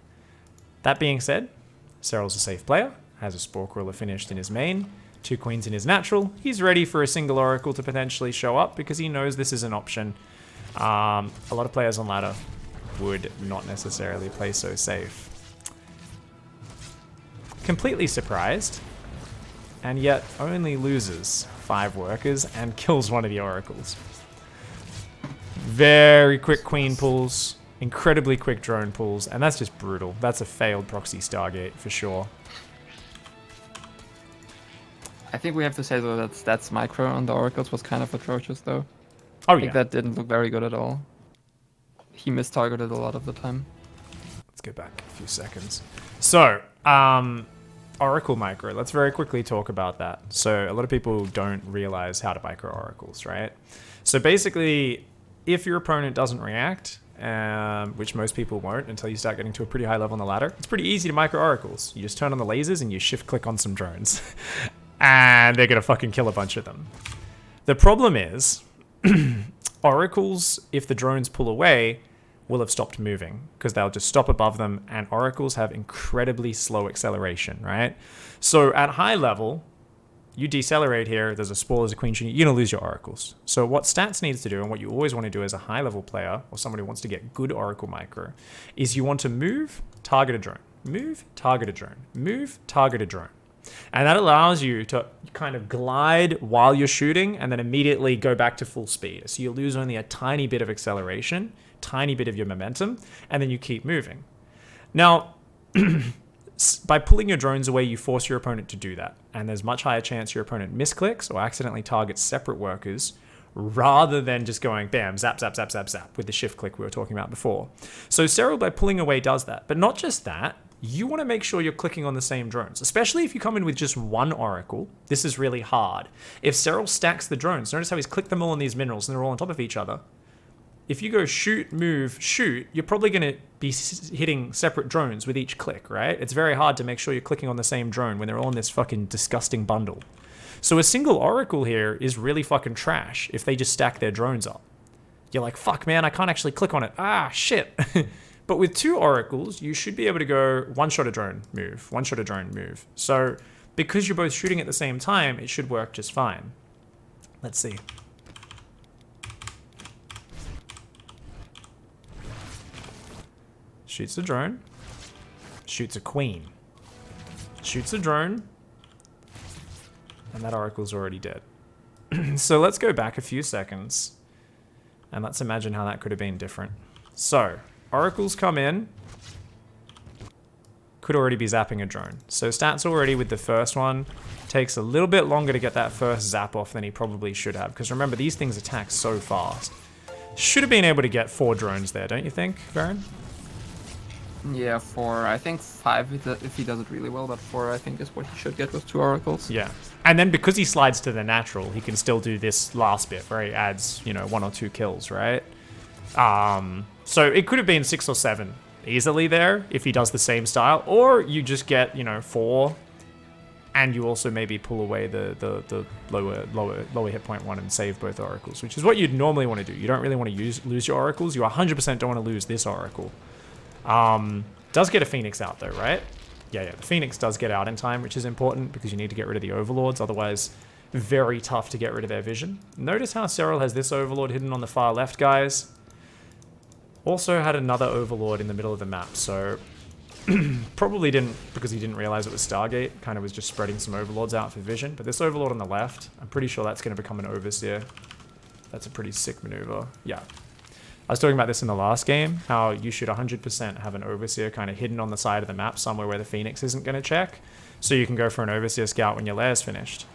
That being said, Serral's a safe player, has a Spore Crawler finished in his main, 2 queens in his natural. He's ready for a single oracle to potentially show up because he knows this is an option. A lot of players on ladder would not necessarily play so safe. Completely surprised, and yet only loses 5 workers and kills one of the oracles. Very quick queen pulls, incredibly quick drone pulls, and that's just brutal. That's a failed proxy Stargate for sure. I think we have to say though that stats micro on the oracles was kind of atrocious though. Oh I think that didn't look very good at all. He mistargeted a lot of the time. Let's go back a few seconds. So, Oracle micro. Let's very quickly talk about that. So a lot of people don't realize how to micro oracles, right? So basically, if your opponent doesn't react, which most people won't until you start getting to a pretty high level on the ladder, it's pretty easy to micro oracles. You just turn on the lasers and you shift click on some drones. And they're going to fucking kill a bunch of them. The problem is, oracles, if the drones pull away, will have stopped moving because they'll just stop above them, and oracles have incredibly slow acceleration, right? So at high level, you decelerate here, there's a Spore, there's a queen, you're going to lose your oracles. So what Stats needs to do, and what you always want to do as a high level player, or someone who wants to get good oracle micro, is you want to move, target a drone. Move, target a drone. Move, target a drone. And that allows you to kind of glide while you're shooting and then immediately go back to full speed. So you lose only a tiny bit of acceleration, tiny bit of your momentum, and then you keep moving. Now, by pulling your drones away, you force your opponent to do that. And there's much higher chance your opponent misclicks or accidentally targets separate workers rather than just going bam, zap, zap, zap, zap, zap with the shift click we were talking about before. So Serral, by pulling away, does that. But not just that. You want to make sure you're clicking on the same drones, especially if you come in with just one oracle. This is really hard. If Serral stacks the drones, notice how he's clicked them all on these minerals and they're all on top of each other. If you go shoot, move, shoot, you're probably going to be hitting separate drones with each click, right? It's very hard to make sure you're clicking on the same drone when they're all in this fucking disgusting bundle. So a single oracle here is really fucking trash if they just stack their drones up. You're like, fuck man, I can't actually click on it. Ah, shit. But with 2 oracles, you should be able to go one shot a drone, move, one shot a drone, move. So because you're both shooting at the same time, it should work just fine. Let's see. Shoots a drone. Shoots a queen. Shoots a drone. And that oracle's already dead. So let's go back a few seconds. And let's imagine how that could have been different. So, oracles come in. Could already be zapping a drone. So stats already with the first one. Takes a little bit longer to get that first zap off than he probably should have. Because remember, these things attack so fast. Should have been able to get 4 drones there, don't you think, Baron? Yeah, 4. I think 5 if he does it really well, but 4 I think is what he should get with 2 oracles. Yeah. And then because he slides to the natural, he can still do this last bit where he adds, you know, 1 or 2 kills, right? So it could have been 6 or 7 easily there if he does the same style, or you just get, you know, 4 and you also maybe pull away the lower hit point one and save both oracles, which is what you'd normally want to do. You don't really want to lose your oracles. You 100% don't want to lose this oracle. Does get a Phoenix out though, right? Yeah, the Phoenix does get out in time, which is important because you need to get rid of the Overlords, otherwise very tough to get rid of their vision. Notice how Serral has this Overlord hidden on the far left, guys. Also had another Overlord in the middle of the map, so probably didn't, because he didn't realize it was Stargate, kind of was just spreading some Overlords out for vision. But this Overlord on the left, I'm pretty sure that's going to become an Overseer. That's a pretty sick maneuver. Yeah. I was talking about this in the last game, how you should 100% have an Overseer kind of hidden on the side of the map somewhere where the Phoenix isn't going to check, so you can go for an Overseer scout when your lair's finished.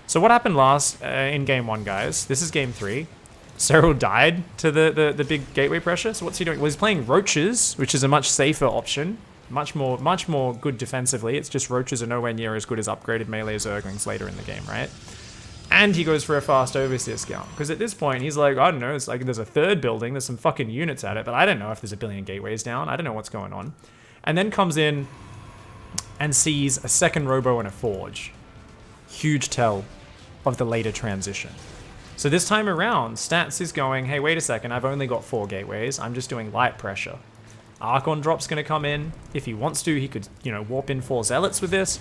So what happened last in game 1, guys? This is game 3. Serral died to the big gateway pressure. So what's he doing? Well, he's playing Roaches, which is a much safer option. Much more good defensively. It's just Roaches are nowhere near as good as upgraded melee Zerglings later in the game, right? And he goes for a fast Overseer scout. Because at this point, he's like, I don't know, it's like there's a 3rd building, there's some fucking units at it, but I don't know if there's a billion gateways down. I don't know what's going on. And then comes in and sees a 2nd Robo and a Forge. Huge tell of the later transition. So this time around, Stats is going, hey, wait a second, I've only got 4 gateways. I'm just doing light pressure. Archon drop's going to come in. If he wants to, he could, you know, warp in 4 Zealots with this.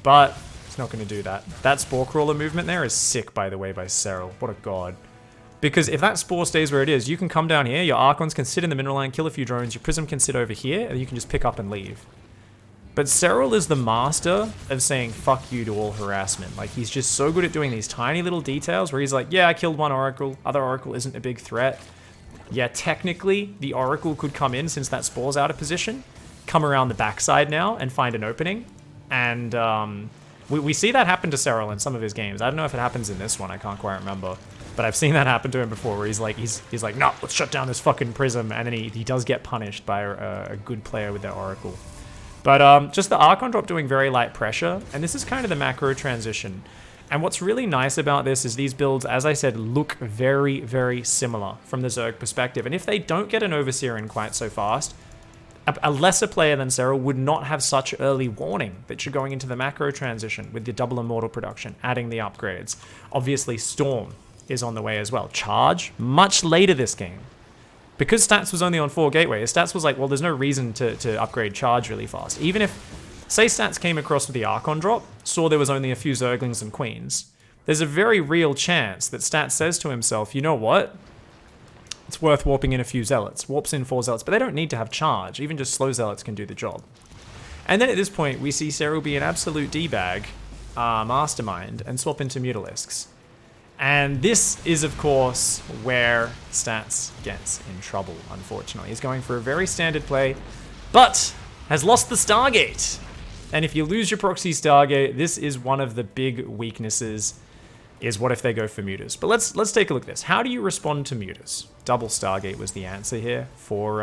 But he's not going to do that. That Spore Crawler movement there is sick, by the way, by Serral. What a god. Because if that Spore stays where it is, you can come down here, your Archons can sit in the mineral line, kill a few drones, your Prism can sit over here, and you can just pick up and leave. But Serral is the master of saying fuck you to all harassment. Like, he's just so good at doing these tiny little details where he's like, yeah, I killed 1 Oracle, other Oracle isn't a big threat. Yeah, technically, the Oracle could come in since that Spore's out of position, come around the backside now and find an opening. And we see that happen to Serral in some of his games. I don't know if it happens in this one, I can't quite remember. But I've seen that happen to him before where he's like, no, let's shut down this fucking Prism. And then he does get punished by a good player with their Oracle. But just the Archon drop doing very light pressure, and this is kind of the macro transition. And what's really nice about this is these builds, as I said, look very, very similar from the Zerg perspective. And if they don't get an Overseer in quite so fast, a lesser player than Serral would not have such early warning that you're going into the macro transition with the double Immortal production, adding the upgrades. Obviously, Storm is on the way as well. Charge, much later this game. Because Stats was only on 4 gateways, Stats was like, well, there's no reason to upgrade Charge really fast. Even if, say Stats came across with the Archon drop, saw there was only a few Zerglings and Queens, there's a very real chance that Stats says to himself, you know what? It's worth warping in a few Zealots. Warps in 4 Zealots, but they don't need to have Charge. Even just slow Zealots can do the job. And then at this point, we see Serral be an absolute D-bag, mastermind, and swap into Mutalisks. And this is, of course, where Stats gets in trouble, unfortunately. He's going for a very standard play, but has lost the Stargate. And if you lose your proxy Stargate, this is one of the big weaknesses, is what if they go for Mutas. But let's take a look at this. How do you respond to Mutas? Double Stargate was the answer here for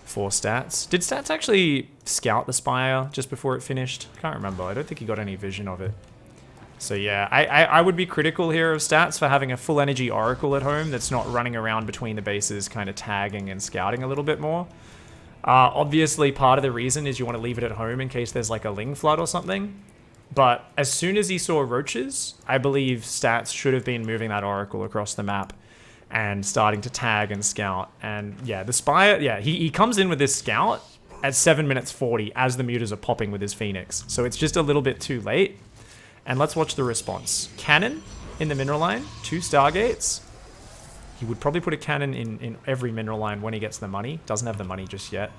Stats. Did Stats actually scout the Spire just before it finished? I can't remember. I don't think he got any vision of it. So yeah, I would be critical here of Stats for having a full energy Oracle at home that's not running around between the bases kind of tagging and scouting a little bit more. Obviously, part of the reason is you want to leave it at home in case there's like a Ling Flood or something. But as soon as he saw Roaches, I believe Stats should have been moving that Oracle across the map and starting to tag and scout. And yeah, the Spire, yeah, he comes in with this scout at 7 minutes 40 as the Mutas are popping with his Phoenix. So it's just a little bit too late. And let's watch the response. Cannon in the mineral line, 2 Stargates. he would probably put a cannon in every mineral line when he gets the money. Doesn't have the money just yet.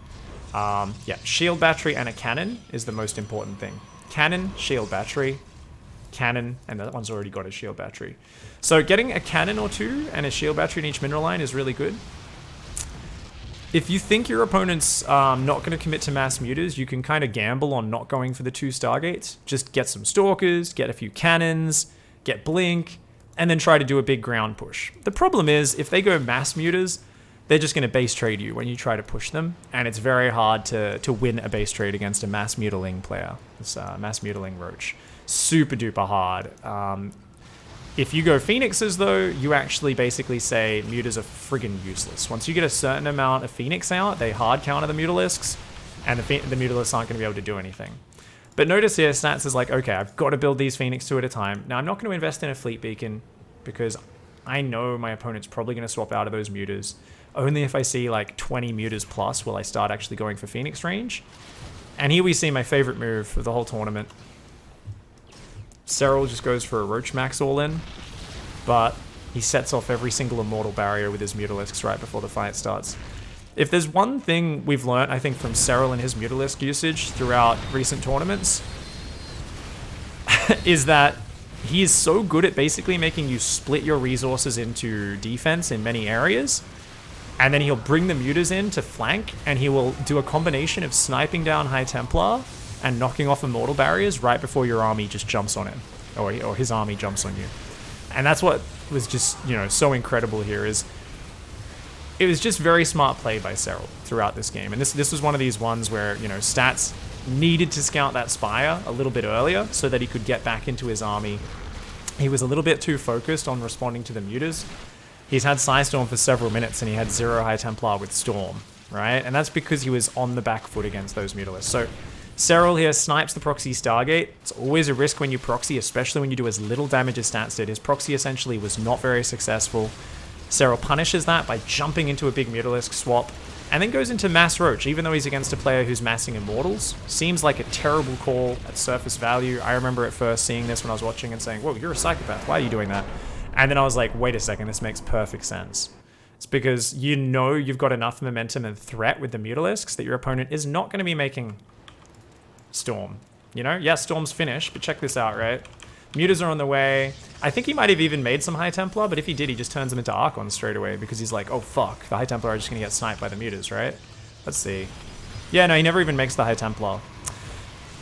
Yeah, shield battery and a cannon is the most important thing. Cannon, shield battery, cannon, and that one's already got a shield battery. So getting a cannon or two and a shield battery in each mineral line is really good. If you think your opponent's not going to commit to mass mutas, you can kind of gamble on not going for the 2 Stargates. Just get some Stalkers, get a few cannons, get Blink, and then try to do a big ground push. The problem is, if they go mass mutas, they're just going to base trade you when you try to push them, and it's very hard to win a base trade against a mass mutaling player. This mass mutaling Roach. Super duper hard. If you go Phoenixes, though, you actually basically say mutas are friggin' useless. Once you get a certain amount of Phoenix out, they hard counter the Mutalisks, and the Mutalisks aren't going to be able to do anything. But notice here, Stats is like, okay, I've got to build these Phoenix 2 at a time. Now, I'm not going to invest in a Fleet Beacon, because I know my opponent's probably going to swap out of those mutas. Only if I see like 20 mutas plus will I start actually going for Phoenix range. And here we see my favorite move of the whole tournament. Serral just goes for a Roach Max all-in, but he sets off every single Immortal Barrier with his Mutalisks right before the fight starts. If there's one thing we've learnt, I think, from Serral and his Mutalisk usage throughout recent tournaments, is that he is so good at basically making you split your resources into defense in many areas, and then he'll bring the mutas in to flank, and he will do a combination of sniping down High Templar and knocking off Immortal Barriers right before your army just jumps on him, or his army jumps on you. And that's what was just, you know, so incredible here, is it was just very smart play by Serral throughout this game. And this was one of these ones where, you know, Stats needed to scout that Spire a little bit earlier so that he could get back into his army. He was a little bit too focused on responding to the mutas. He's had Psystorm for several minutes and he had 0 High Templar with Storm, right? And that's because he was on the back foot against those Mutalisks. So Serral here snipes the proxy Stargate. It's always a risk when you proxy, especially when you do as little damage as Stats did. His proxy essentially was not very successful. Serral punishes that by jumping into a big Mutalisk swap, and then goes into Mass Roach, even though he's against a player who's massing Immortals. Seems like a terrible call at surface value. I remember at first seeing this when I was watching and saying, whoa, you're a psychopath, why are you doing that? And then I was like, wait a second, this makes perfect sense. It's because you know you've got enough momentum and threat with the Mutalisks that your opponent is not going to be making Storm. You know, yeah, Storm's finished, but check this out, right? Mutas are on the way. I think he might have even made some High Templar, but if he did, he just turns them into Archons straight away because he's like, oh fuck, the High Templar are just going to get sniped by the Mutas, right? Let's see. Yeah, no, he never even makes the High Templar.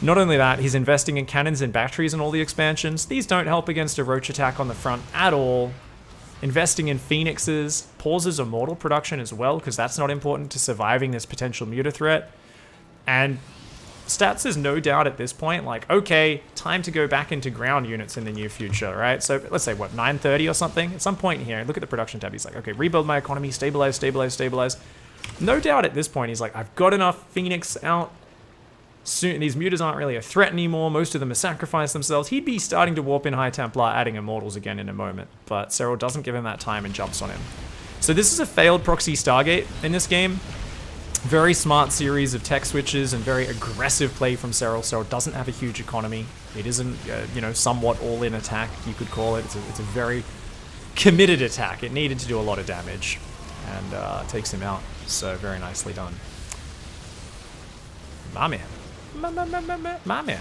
Not only that, he's investing in cannons and batteries in all the expansions. These don't help against a Roach attack on the front at all. Investing in Phoenixes, pauses Immortal production as well, because that's not important to surviving this potential Muta threat. And Stats is no doubt at this point like, okay, time to go back into ground units in the near future, right? So let's say, what, 9:30 or something? At some point here, look at the production tab. He's like, okay, rebuild my economy, stabilize, stabilize, stabilize. No doubt at this point, he's like, I've got enough Phoenix out. Soon, these mutas aren't really a threat anymore. Most of them have sacrificed themselves. He'd be starting to warp in High Templar, adding Immortals again in a moment. But Serral doesn't give him that time and jumps on him. So this is a failed proxy Stargate in this game. Very smart series of tech switches and very aggressive play from Serral. Serral doesn't have a huge economy. It isn't, you know, somewhat all-in attack, you could call it. It's a very committed attack. It needed to do a lot of damage and takes him out. So very nicely done. My man. My man.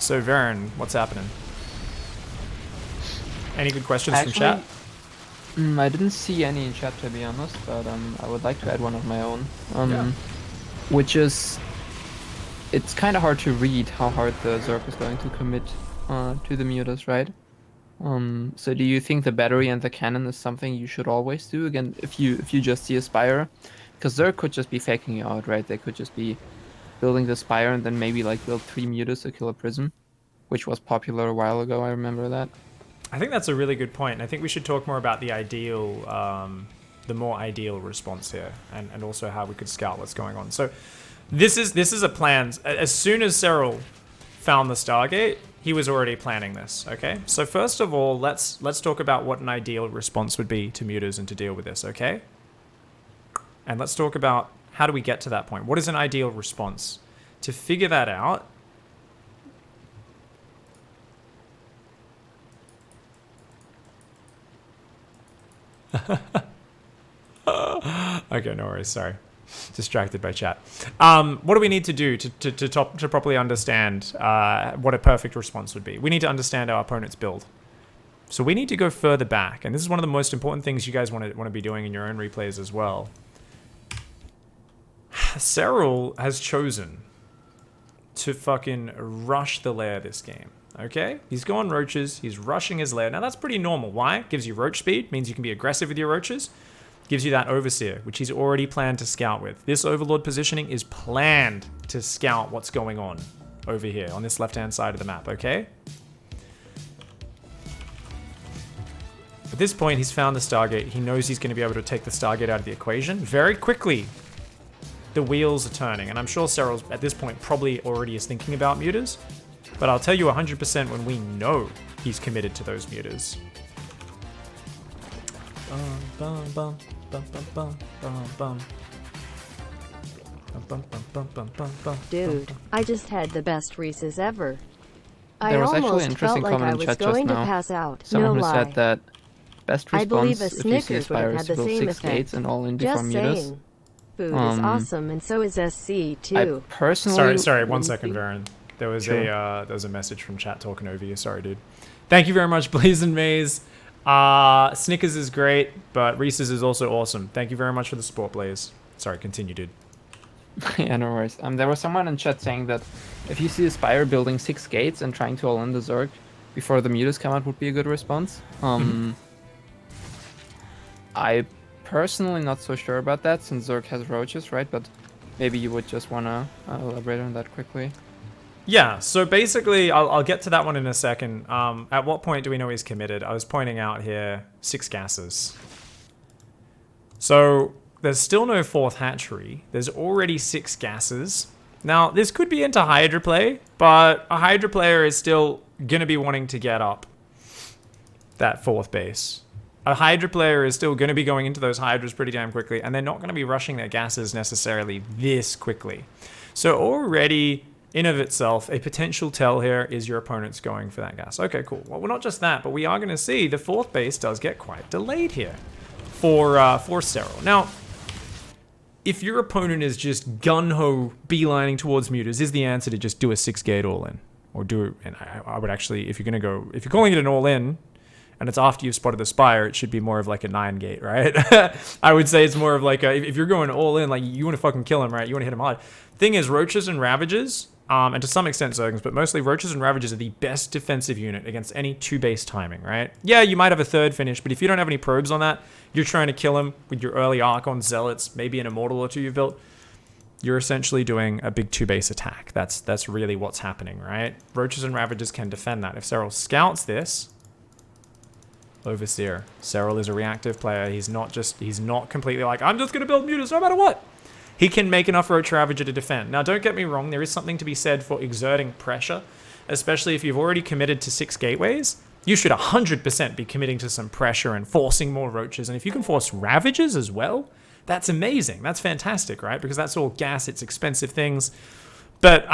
So Varen, what's happening? Any good questions from chat? I didn't see any in chat, to be honest, but I would like to add one of my own. Which is, it's kind of hard to read how hard the Zerg is going to commit to the mutas, right? So do you think the battery and the cannon is something you should always do? Again, if you just see a Spire, because Zerg could just be faking you out, right? They could just be building the Spire and then maybe like build 3 mutas to kill a Prism, which was popular a while ago, I remember that. I think that's a really good point, and I think we should talk more about the ideal, the more ideal response here, and also how we could scout what's going on. So, this is a plan. As soon as Serral found the Stargate, he was already planning this. Okay, so first of all, let's talk about what an ideal response would be to mutas and to deal with this. Okay, and let's talk about how do we get to that point. What is an ideal response? To figure that out. Okay, no worries. Sorry. Distracted by chat. What do we need to do to properly understand what a perfect response would be? We need to understand our opponent's build. So we need to go further back, and this is one of the most important things you guys want to be doing in your own replays as well. Serral has chosen to fucking rush the lair this game. Okay? He's gone roaches. He's rushing his lair. Now that's pretty normal. Why? Gives you roach speed, means you can be aggressive with your roaches. Gives you that overseer, which he's already planned to scout with. This overlord positioning is planned to scout what's going on over here on this left-hand side of the map, okay? At this point, he's found the Stargate. He knows he's going to be able to take the Stargate out of the equation. Very quickly, the wheels are turning. And I'm sure Serral, at this point, probably already is thinking about mutas. But I'll tell you 100% when we know he's committed to those mutas. Dude, I just had the best Reese's ever. There was actually an almost interesting felt like comment I in was chat just going to now. pass out. Someone No who lie. said that best I believe response a if you see a Snickers would Spire have is had to the build same 6 effect. gates and all in Just deform mutas. saying. Food is awesome, and so is SC too. I personally... Sorry, 1 second, Varen. There was a message from chat talking over you. Sorry, dude. Thank you very much, Blaze and Maze. Snickers is great, but Reese's is also awesome. Thank you very much for the support, Blaze. Sorry, continue, dude. Yeah, no worries. There was someone in chat saying that if you see a Spire building 6 gates and trying to all in the Zerg before the mutas come out would be a good response. I personally not so sure about that since Zerg has roaches, right? But maybe you would just want to elaborate on that quickly. Yeah, so basically, I'll get to that one in a second. At what point do we know he's committed? I was pointing out here 6 gases. So there's still no 4th hatchery. There's already 6 gases. Now, this could be into Hydra play, but a Hydra player is still going to be wanting to get up that 4th base. A Hydra player is still going to be going into those Hydras pretty damn quickly, and they're not going to be rushing their gases necessarily this quickly. So already, in of itself, a potential tell here is your opponent's going for that gas. Okay, cool. Well, not just that, but we are going to see the 4th base does get quite delayed here for Serral. Now, if your opponent is just gun-ho beelining towards mutas, is the answer to just do a 6-gate all-in? Or do, and I would actually, if you're calling it an all-in, and it's after you've spotted the Spire, it should be more of like a 9-gate, right? I would say it's more of like, if you're going all in, like you want to fucking kill him, right? You want to hit him hard. Thing is, Roaches and Ravagers, and to some extent Zergans, but mostly Roaches and Ravagers are the best defensive unit against any 2-base timing, right? Yeah, you might have a 3rd finish, but if you don't have any probes on that, you're trying to kill him with your early Archon Zealots, maybe an Immortal or 2 you've built, you're essentially doing a big 2-base attack. That's really what's happening, right? Roaches and Ravagers can defend that. If Serral scouts this, Overseer. Serral is a reactive player. He's not completely like, I'm just going to build mutas no matter what. He can make enough Roach Ravager to defend. Now, don't get me wrong. There is something to be said for exerting pressure, especially if you've already committed to 6 gateways. You should 100% be committing to some pressure and forcing more Roaches. And if you can force Ravagers as well, that's amazing. That's fantastic, right? Because that's all gas. It's expensive things. But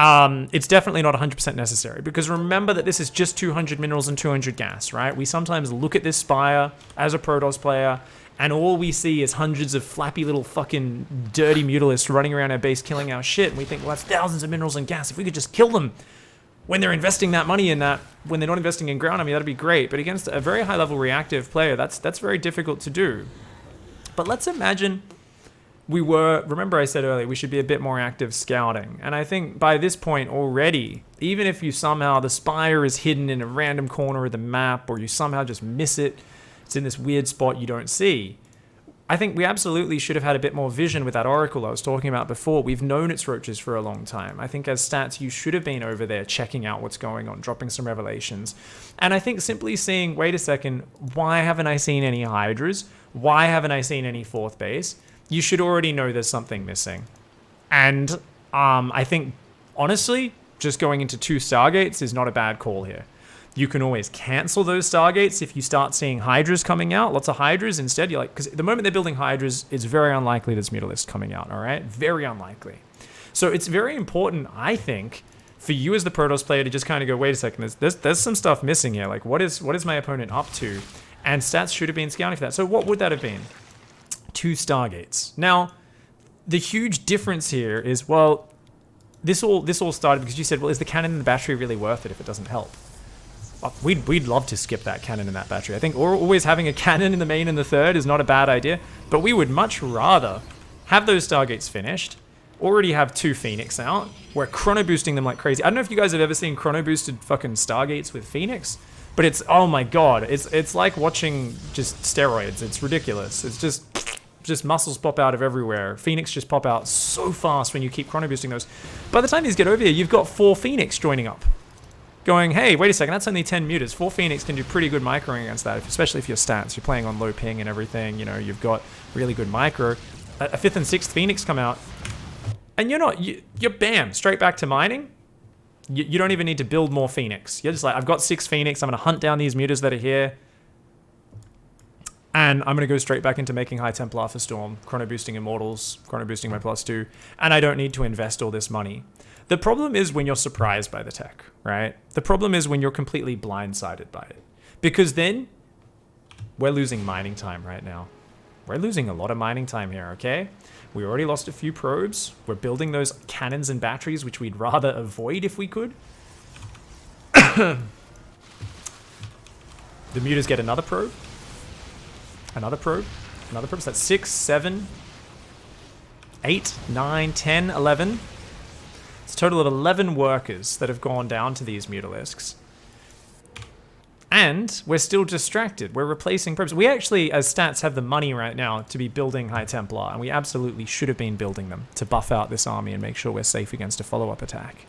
it's definitely not 100% necessary, because remember that this is just 200 minerals and 200 gas, right? We sometimes look at this Spire as a Protoss player, and all we see is hundreds of flappy little fucking dirty mutalisks running around our base killing our shit, and we think, well, that's thousands of minerals and gas. If we could just kill them when they're investing that money in that, when they're not investing in ground, I mean, that'd be great. But against a very high-level reactive player, that's very difficult to do. But let's imagine remember I said earlier, we should be a bit more active scouting. And I think by this point already, even if you somehow, the Spire is hidden in a random corner of the map, or you somehow just miss it, it's in this weird spot you don't see, I think we absolutely should have had a bit more vision with that Oracle I was talking about before. We've known it's Roaches for a long time. I think as stats, you should have been over there checking out what's going on, dropping some revelations. And I think simply seeing, wait a second, why haven't I seen any Hydras? Why haven't I seen any 4th base? You should already know there's something missing. And I think, honestly, just going into 2 Stargates is not a bad call here. You can always cancel those Stargates if you start seeing Hydras coming out. Lots of Hydras instead. You're like, because the moment they're building Hydras, it's very unlikely there's Mutalisks coming out, all right? Very unlikely. So it's very important, I think, for you as the Protoss player to just kind of go, wait a second, there's some stuff missing here. Like, what is my opponent up to? And stats should have been scouting for that. So what would that have been? 2 Stargates. Now, the huge difference here is, well, this all started because you said, well, is the cannon and the battery really worth it if it doesn't help? We'd love to skip that cannon and that battery. I think always having a cannon in the main and the third is not a bad idea, but we would much rather have those Stargates finished, already have 2 Phoenix out, we're chrono boosting them like crazy. I don't know if you guys have ever seen chrono boosted fucking Stargates with Phoenix, but it's, oh my god, it's like watching just steroids. It's ridiculous. It's just muscles pop out of everywhere. Phoenix just pop out so fast when you keep chrono boosting those. By the time these get over here, you've got 4 Phoenix joining up. Going, hey, wait a second, that's only 10 mutas. 4 Phoenix can do pretty good microing against that, especially if your stats, you're playing on low ping and everything, you know, you've got really good micro. A 5th and 6th Phoenix come out, and you're bam, straight back to mining. You don't even need to build more Phoenix. You're just like, I've got 6 Phoenix, I'm gonna hunt down these mutas that are here, and I'm gonna go straight back into making High Templar for Storm, chrono boosting Immortals, chrono boosting my +2, and I don't need to invest all this money. The problem is when you're surprised by the tech, right? The problem is when you're completely blindsided by it. Because then, we're losing mining time right now. We're losing a lot of mining time here, okay? We already lost a few probes. We're building those cannons and batteries, which we'd rather avoid if we could. The mutas get another probe. Another probe. Another probe. So that's 6, 7, 8, 9, 10, 11. It's a total of 11 workers that have gone down to these Mutalisks. And we're still distracted. We're replacing probes. We actually, as stats, have the money right now to be building High Templar, and we absolutely should have been building them to buff out this army and make sure we're safe against a follow-up attack.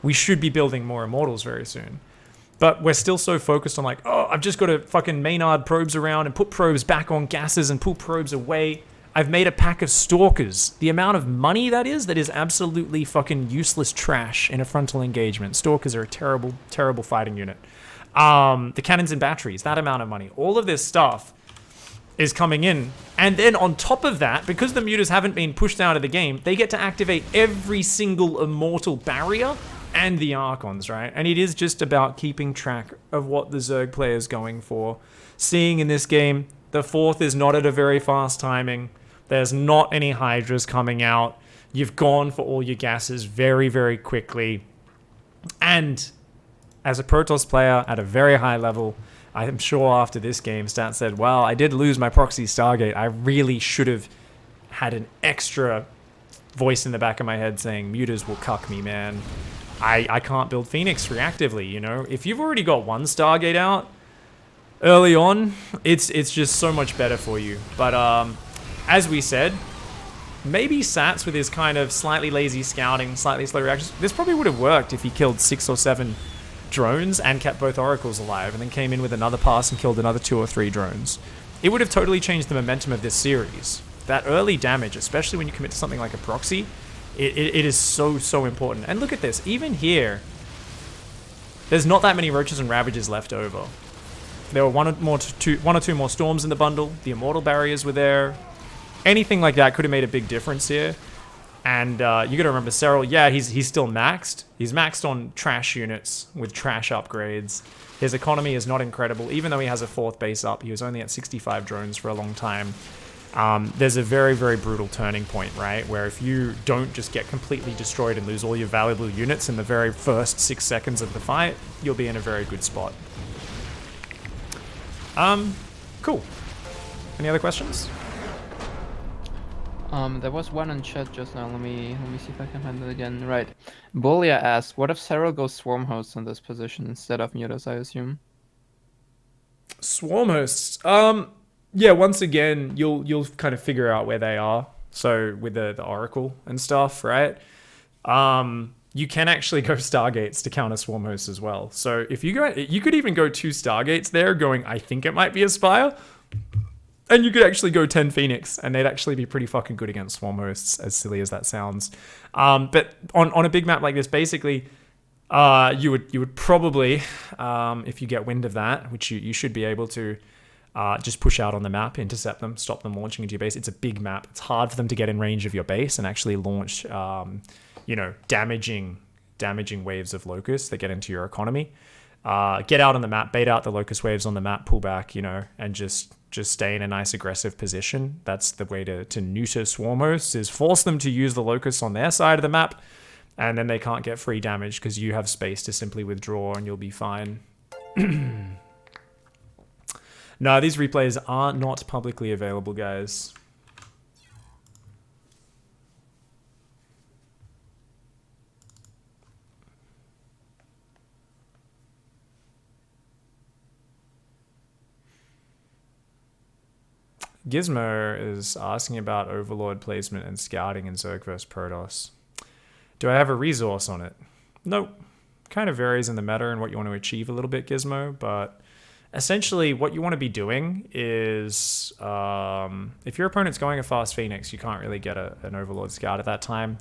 We should be building more Immortals very soon. But we're still so focused on like, oh, I've just got to fucking Maynard probes around and put probes back on gases and pull probes away. I've made a pack of Stalkers. The amount of money that is absolutely fucking useless trash in a frontal engagement. Stalkers are a terrible, terrible fighting unit. The cannons and batteries, that amount of money. All of this stuff is coming in. And then on top of that, because the mutas haven't been pushed out of the game, they get to activate every single immortal barrier and the Archons, right? And it is just about keeping track of what the Zerg player is going for. Seeing in this game, the 4th is not at a very fast timing. There's not any Hydras coming out. You've gone for all your gases very, very quickly. And as a Protoss player at a very high level, I am sure after this game, Stat said, well, I did lose my proxy Stargate. I really should have had an extra voice in the back of my head saying, mutas will cuck me, man. I can't build Phoenix reactively, you know? If you've already got 1 Stargate out early on, it's just so much better for you. But as we said, maybe Sats with his kind of slightly lazy scouting, slightly slow reactions, this probably would have worked if he killed 6 or 7 drones and kept both Oracles alive and then came in with another pass and killed another 2 or 3 drones. It would have totally changed the momentum of this series. That early damage, especially when you commit to something like a proxy, it is so important. And look at this, even here, there's not that many Roaches and Ravages left over. There were one or two more Storms in the bundle, the Immortal Barriers were there. Anything like that could have made a big difference here. And you gotta remember, Serral, yeah, he's still maxed. He's maxed on trash units with trash upgrades. His economy is not incredible. Even though he has a 4th base up, he was only at 65 drones for a long time. There's a very, very brutal turning point, right? Where if you don't just get completely destroyed and lose all your valuable units in the very first 6 seconds of the fight, you'll be in a very good spot. Cool. Any other questions? There was one in chat just now. Let me see if I can find it again. Right. Bolia asked, what if Serral goes Swarm Hosts in this position instead of Mutas, I assume? Swarm Hosts. Yeah, once again, you'll kind of figure out where they are. So with the Oracle and stuff, right? You can actually go Stargates to counter Swarm Hosts as well. So if you go, you could even go 2 Stargates there going, I think it might be a Spire. And you could actually go 10 Phoenix, and they'd actually be pretty fucking good against Swarm Hosts, as silly as that sounds. But on a big map like this, basically, you would probably, if you get wind of that, which you should be able to, just push out on the map, intercept them, stop them launching into your base. It's a big map. It's hard for them to get in range of your base and actually launch, damaging waves of locusts that get into your economy. get out on the map, bait out the locust waves on the map, pull back, you know, and just stay in a nice aggressive position. That's the way to neuter swarm hosts, is force them to use the locusts on their side of the map, and then they can't get free damage because you have space to simply withdraw and you'll be fine. No, these replays are not publicly available, guys. Gizmo is asking about Overlord placement and scouting in Zerg vs Protoss. Do I have a resource on it? Nope. Kind of varies in the meta and what you want to achieve a little bit, Gizmo, but essentially what you want to be doing is if your opponent's going a fast Phoenix, you can't really get an Overlord scout at that time.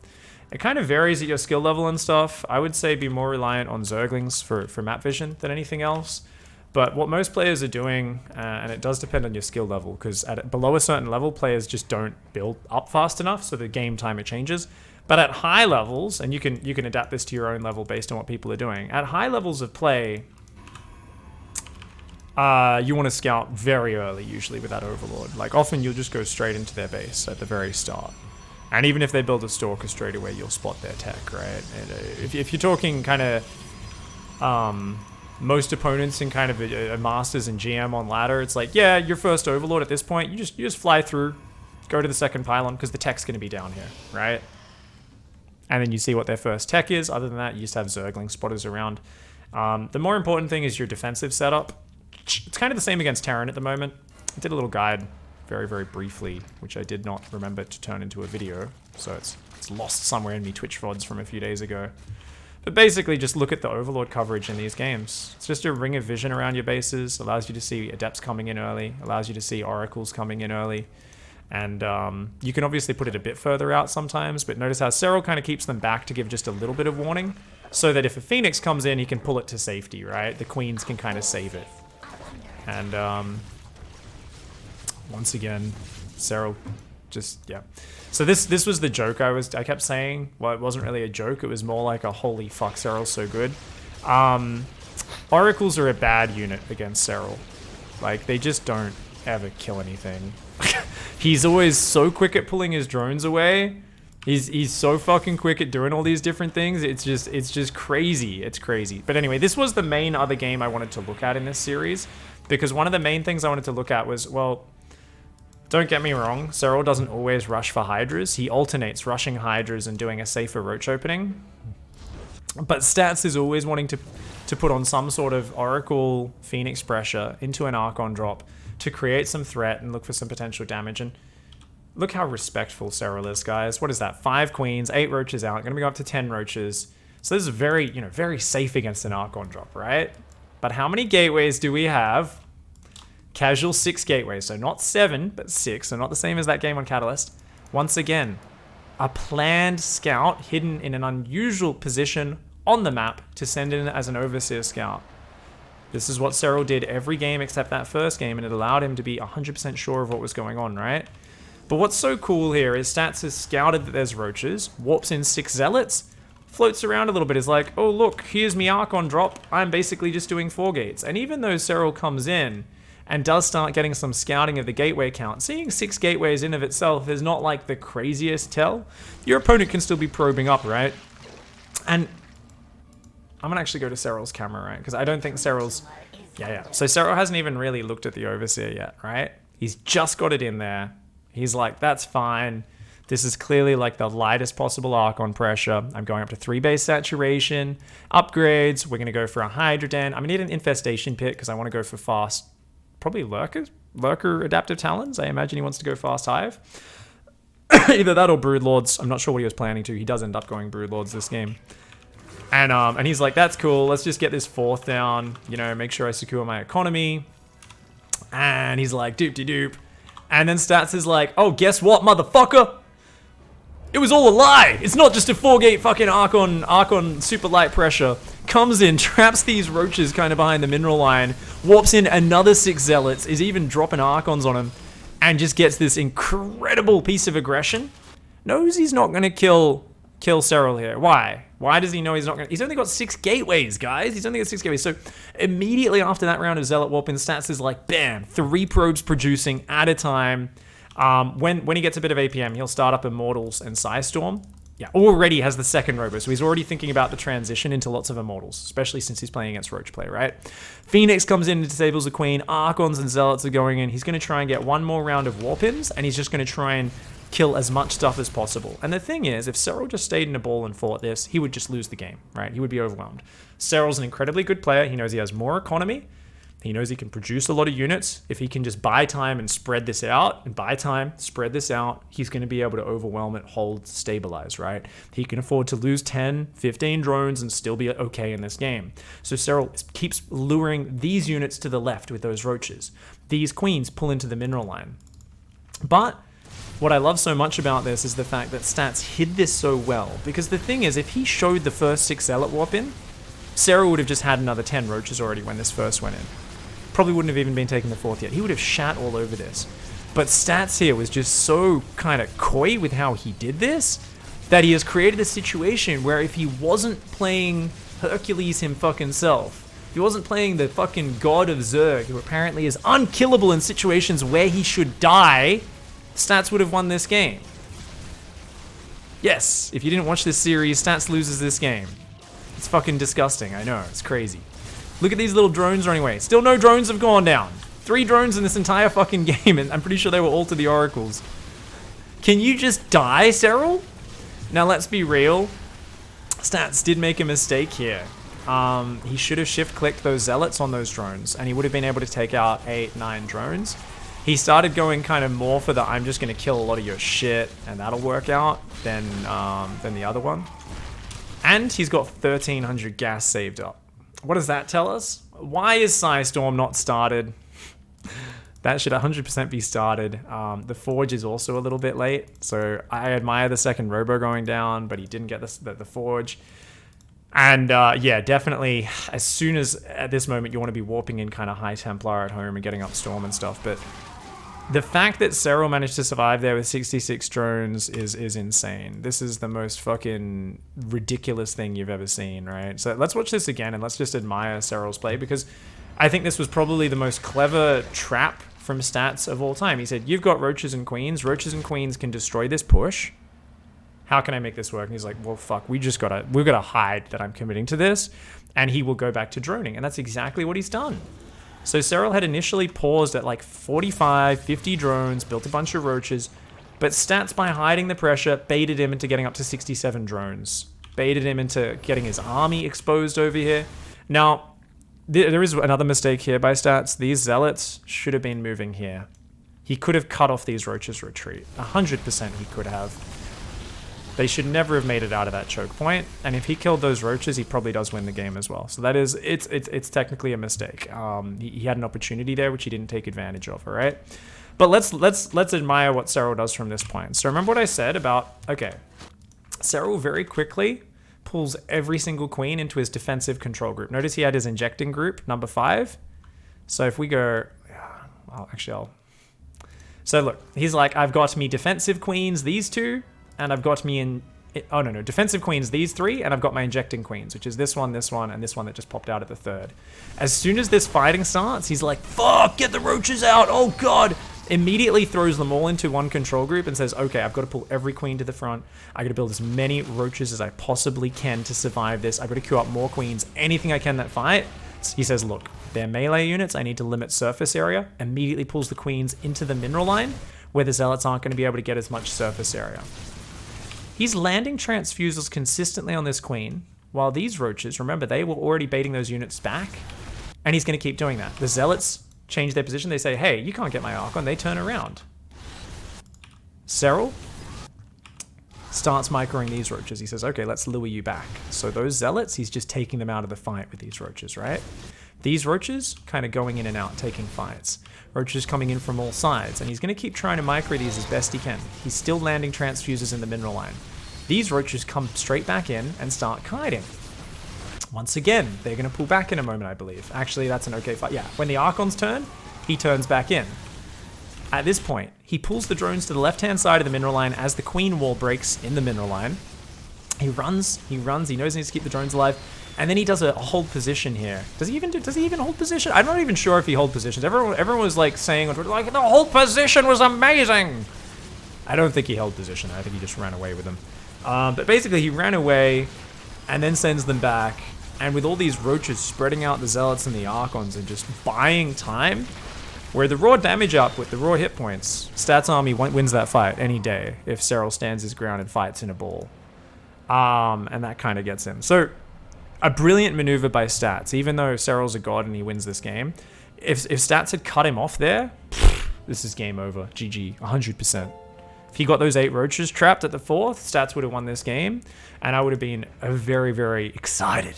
It kind of varies at your skill level and stuff. I would say be more reliant on Zerglings for map vision than anything else. But what most players are doing, and it does depend on your skill level, because below a certain level, players just don't build up fast enough, so the game timer changes. But at high levels, and you can adapt this to your own level based on what people are doing. At high levels of play, you want to scout very early, usually with that Overlord. Like often you'll just go straight into their base at the very start. And even if they build a stalker straight away, you'll spot their tech, right? And if you're talking kind of most opponents in kind of a Masters and GM on ladder, it's like, yeah, your first Overlord at this point, you just fly through, go to the second pylon, because the tech's going to be down here, right? And then you see what their first tech is. Other than that, you just have Zergling spotters around. The more important thing is your defensive setup. It's kind of the same against Terran at the moment. I did a little guide very, very briefly, which I did not remember to turn into a video. So it's lost somewhere in me Twitch VODs from a few days ago. But basically, just look at the Overlord coverage in these games. It's just a ring of vision around your bases, allows you to see Adepts coming in early, allows you to see Oracles coming in early. And you can obviously put it a bit further out sometimes, but notice how Serral kind of keeps them back to give just a little bit of warning, so that if a Phoenix comes in, he can pull it to safety, right? The Queens can kind of save it. And once again, Serral just, yeah. So this was the joke I kept saying. Well, it wasn't really a joke. It was more like a holy fuck, Serral's so good. Oracles are a bad unit against Serral. Like, they just don't ever kill anything. He's always so quick at pulling his drones away. He's so fucking quick at doing all these different things. It's just crazy. It's crazy. But anyway, this was the main other game I wanted to look at in this series, because one of the main things I wanted to look at was, well, don't get me wrong, Serral doesn't always rush for Hydras. He alternates rushing Hydras and doing a safer roach opening. But Stats is always wanting to put on some sort of Oracle Phoenix pressure into an Archon drop to create some threat and look for some potential damage. And look how respectful Serral is, guys. What is that? 5 queens, 8 roaches out. Going to go up to 10 roaches. So this is very, very safe against an Archon drop, right? But how many gateways do we have? Casual 6 gateways. So not 7, but 6. So not the same as that game on Catalyst. Once again, a planned scout hidden in an unusual position on the map to send in as an Overseer scout. This is what Serral did every game except that first game, and it allowed him to be 100% sure of what was going on, right? But what's so cool here is Stats has scouted that there's roaches, warps in 6 zealots, floats around a little bit, is like, oh look, here's me Archon drop, I'm basically just doing 4 gates. And even though Serral comes in and does start getting some scouting of the gateway count, seeing 6 gateways in of itself is not like the craziest tell. Your opponent can still be probing up, right? And I'm gonna actually go to Serral's camera, right? Because I don't think Serral's... Yeah. So Serral hasn't even really looked at the Overseer yet, right? He's just got it in there. He's like, that's fine. This is clearly like the lightest possible Archon pressure. I'm going up to 3 base saturation. Upgrades. We're gonna go for a Hydra Den. I'm gonna need an Infestation Pit because I want to go for fast... Probably Lurker Adaptive Talons. I imagine he wants to go fast Hive. Either that or Broodlords. I'm not sure what he was planning to. He does end up going Broodlords this game. And he's like, that's cool. Let's just get this 4th down. Make sure I secure my economy. And he's like, doop-de-doop. And then Stats is like, oh, guess what, motherfucker? It was all a lie. It's not just a 4-gate fucking Archon super light pressure. Comes in, traps these roaches kind of behind the mineral line, warps in another 6 zealots, is even dropping Archons on him, and just gets this incredible piece of aggression. Knows he's not going to kill Serral here. Why? Why does he know he's not going to... He's only got 6 gateways, guys. He's only got 6 gateways. So immediately after that round of Zealot Warp in stats is like, bam, 3 probes producing at a time. When he gets a bit of APM, he'll start up Immortals and Psystorm. Yeah, already has the second Robo, so he's already thinking about the transition into lots of Immortals, especially since he's playing against Roach play, right? Phoenix comes in and disables the Queen. Archons and Zealots are going in. He's going to try and get one more round of Warpins, and he's just going to try and kill as much stuff as possible. And the thing is, if Serral just stayed in a ball and fought this, he would just lose the game, right? He would be overwhelmed. Serral's an incredibly good player. He knows he has more economy. He knows he can produce a lot of units. If he can just buy time and spread this out, he's going to be able to overwhelm it, hold, stabilize, right? He can afford to lose 10, 15 drones and still be okay in this game. So Serral keeps luring these units to the left with those roaches. These queens pull into the mineral line. But what I love so much about this is the fact that Stats hid this so well. Because the thing is, if he showed the first 6 Zealot Warp in, Serral would have just had another 10 roaches already when this first went in. Probably wouldn't have even been taking the 4th yet. He would have shat all over this. But Stats here was just so kind of coy with how he did this that he has created a situation where if he wasn't playing Hercules him fucking self, if he wasn't playing the fucking god of Zerg, who apparently is unkillable in situations where he should die, Stats would have won this game. Yes, if you didn't watch this series, Stats loses this game. It's fucking disgusting, I know, it's crazy. Look at these little drones running away. Still no drones have gone down. 3 drones in this entire fucking game, and I'm pretty sure they were all to the oracles. Can you just die, Serral? Now let's be real. Stats did make a mistake here. He should have shift-clicked those Zealots on those drones, and he would have been able to take out 8, 9 drones. He started going kind of more for the I'm just going to kill a lot of your shit, and that'll work out, than the other one. And he's got 1,300 gas saved up. What does that tell us? Why is Psystorm not started? That should 100% be started. The Forge is also a little bit late, so I admire the second Robo going down, but he didn't get the Forge. And yeah, definitely, as soon as at this moment you want to be warping in kind of High Templar at home and getting up Storm and stuff, but the fact that Serral managed to survive there with 66 drones is insane. This is the most fucking ridiculous thing you've ever seen, right? So let's watch this again and let's just admire Serral's play, because I think this was probably the most clever trap from Stats of all time. He said, you've got Roaches and Queens. Roaches and Queens can destroy this push. How can I make this work? And he's like, well, fuck, we've gotta hide that I'm committing to this. And he will go back to droning. And that's exactly what he's done. So Serral had initially paused at like 45, 50 drones, built a bunch of roaches, but Stats, by hiding the pressure, baited him into getting up to 67 drones. Baited him into getting his army exposed over here. Now, there is another mistake here by Stats. These Zealots should have been moving here. He could have cut off these roaches' retreat. 100% he could have. They should never have made it out of that choke point, and if he killed those roaches, he probably does win the game as well. So that is, it's technically a mistake. He had an opportunity there which he didn't take advantage of. All right, but let's admire what Serral does from this point. So remember what I said about, okay, Serral very quickly pulls every single queen into his defensive control group. Notice he had his injecting group, number 5. So if we go, so look, he's like, I've got me defensive queens, these 2. And I've got me in... Oh, no. Defensive queens, these 3. And I've got my injecting queens, which is this one, and this one that just popped out at the 3rd. As soon as this fighting starts, he's like, fuck, get the roaches out. Oh, God. Immediately throws them all into one control group and says, okay, I've got to pull every queen to the front. I got to build as many roaches as I possibly can to survive this. I've got to queue up more queens. Anything I can that fight. He says, look, they're melee units. I need to limit surface area. Immediately pulls the queens into the mineral line, where the Zealots aren't going to be able to get as much surface area. He's landing transfusers consistently on this queen, while these roaches, remember, they were already baiting those units back, and he's going to keep doing that. The Zealots change their position. They say, hey, you can't get my Archon. They turn around. Serral starts microing these roaches. He says, okay, let's lure you back. So those Zealots, he's just taking them out of the fight with these roaches, right? These roaches kind of going in and out, taking fights. Roaches coming in from all sides, and he's going to keep trying to micro these as best he can. He's still landing transfusers in the mineral line. These roaches come straight back in and start kiting. Once again, they're going to pull back in a moment, I believe. Actually, that's an okay fight. Yeah, when the Archons turn, he turns back in. At this point, he pulls the drones to the left-hand side of the mineral line as the Queen wall breaks in the mineral line. He runs, he knows he needs to keep the drones alive. And then he does a hold position here. Does he even hold position? I'm not even sure if he hold positions. Everyone was like saying on Twitter, like, the hold position was amazing. I don't think he held position. I think he just ran away with them. But basically he ran away and then sends them back. And with all these roaches spreading out the zealots and the archons and just buying time, where the raw damage output, the raw hit points, Stats Army wins that fight any day if Serral stands his ground and fights in a ball. And that kind of gets him. So a brilliant maneuver by Stats, even though Serral's a god and he wins this game. If Stats had cut him off there, this is game over. GG, 100%. If he got those 8 roaches trapped at the 4th, Stats would have won this game, and I would have been very, very excited.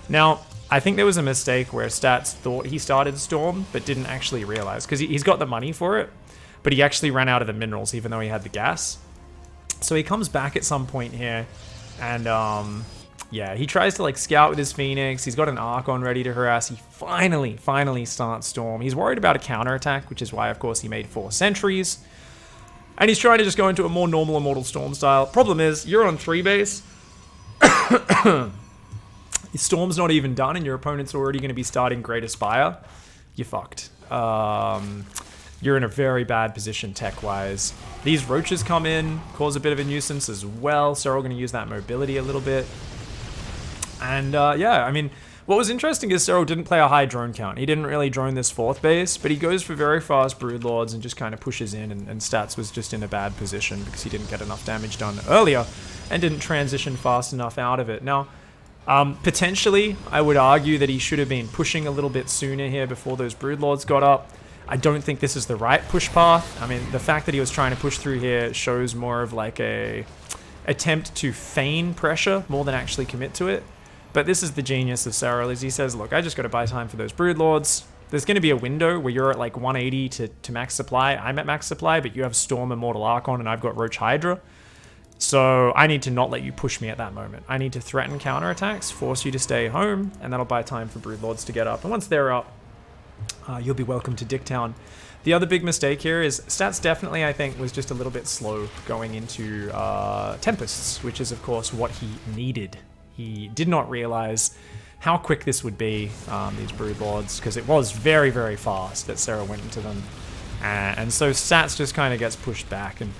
Now, I think there was a mistake where Stats thought he started Storm, but didn't actually realize, because he's got the money for it, but he actually ran out of the minerals, even though he had the gas. So he comes back at some point here, and yeah, he tries to like scout with his Phoenix. He's got an Archon ready to harass. He finally starts Storm. He's worried about a counterattack, which is why, of course, he made 4 sentries. And he's trying to just go into a more normal Immortal Storm style. Problem is, you're on 3 base. Storm's not even done, and your opponent's already going to be starting Great Aspire. You're fucked. You're in a very bad position tech-wise. These roaches come in, cause a bit of a nuisance as well. Serral going to use that mobility a little bit. And yeah, I mean, what was interesting is Serral didn't play a high drone count. He didn't really drone this 4th base, but he goes for very fast Broodlords and just kind of pushes in, and Stats was just in a bad position because he didn't get enough damage done earlier and didn't transition fast enough out of it. Now, potentially, I would argue that he should have been pushing a little bit sooner here before those Broodlords got up. I don't think this is the right push path. I mean, the fact that he was trying to push through here shows more of like a attempt to feign pressure more than actually commit to it. But this is the genius of Serral, is he says, look, I just got to buy time for those Broodlords. There's going to be a window where you're at like 180 to max supply. I'm at max supply, but you have Storm, Immortal Archon, and I've got Roach Hydra. So I need to not let you push me at that moment. I need to threaten counterattacks, force you to stay home, and that'll buy time for Broodlords to get up. And once they're up, you'll be welcome to Dicktown. The other big mistake here is Stats definitely, I think, was just a little bit slow going into Tempests, which is, of course, what he needed. He did not realize how quick this would be, these Broodlords, because it was very, very fast that Serral went into them. And so Stats just kind of gets pushed back, and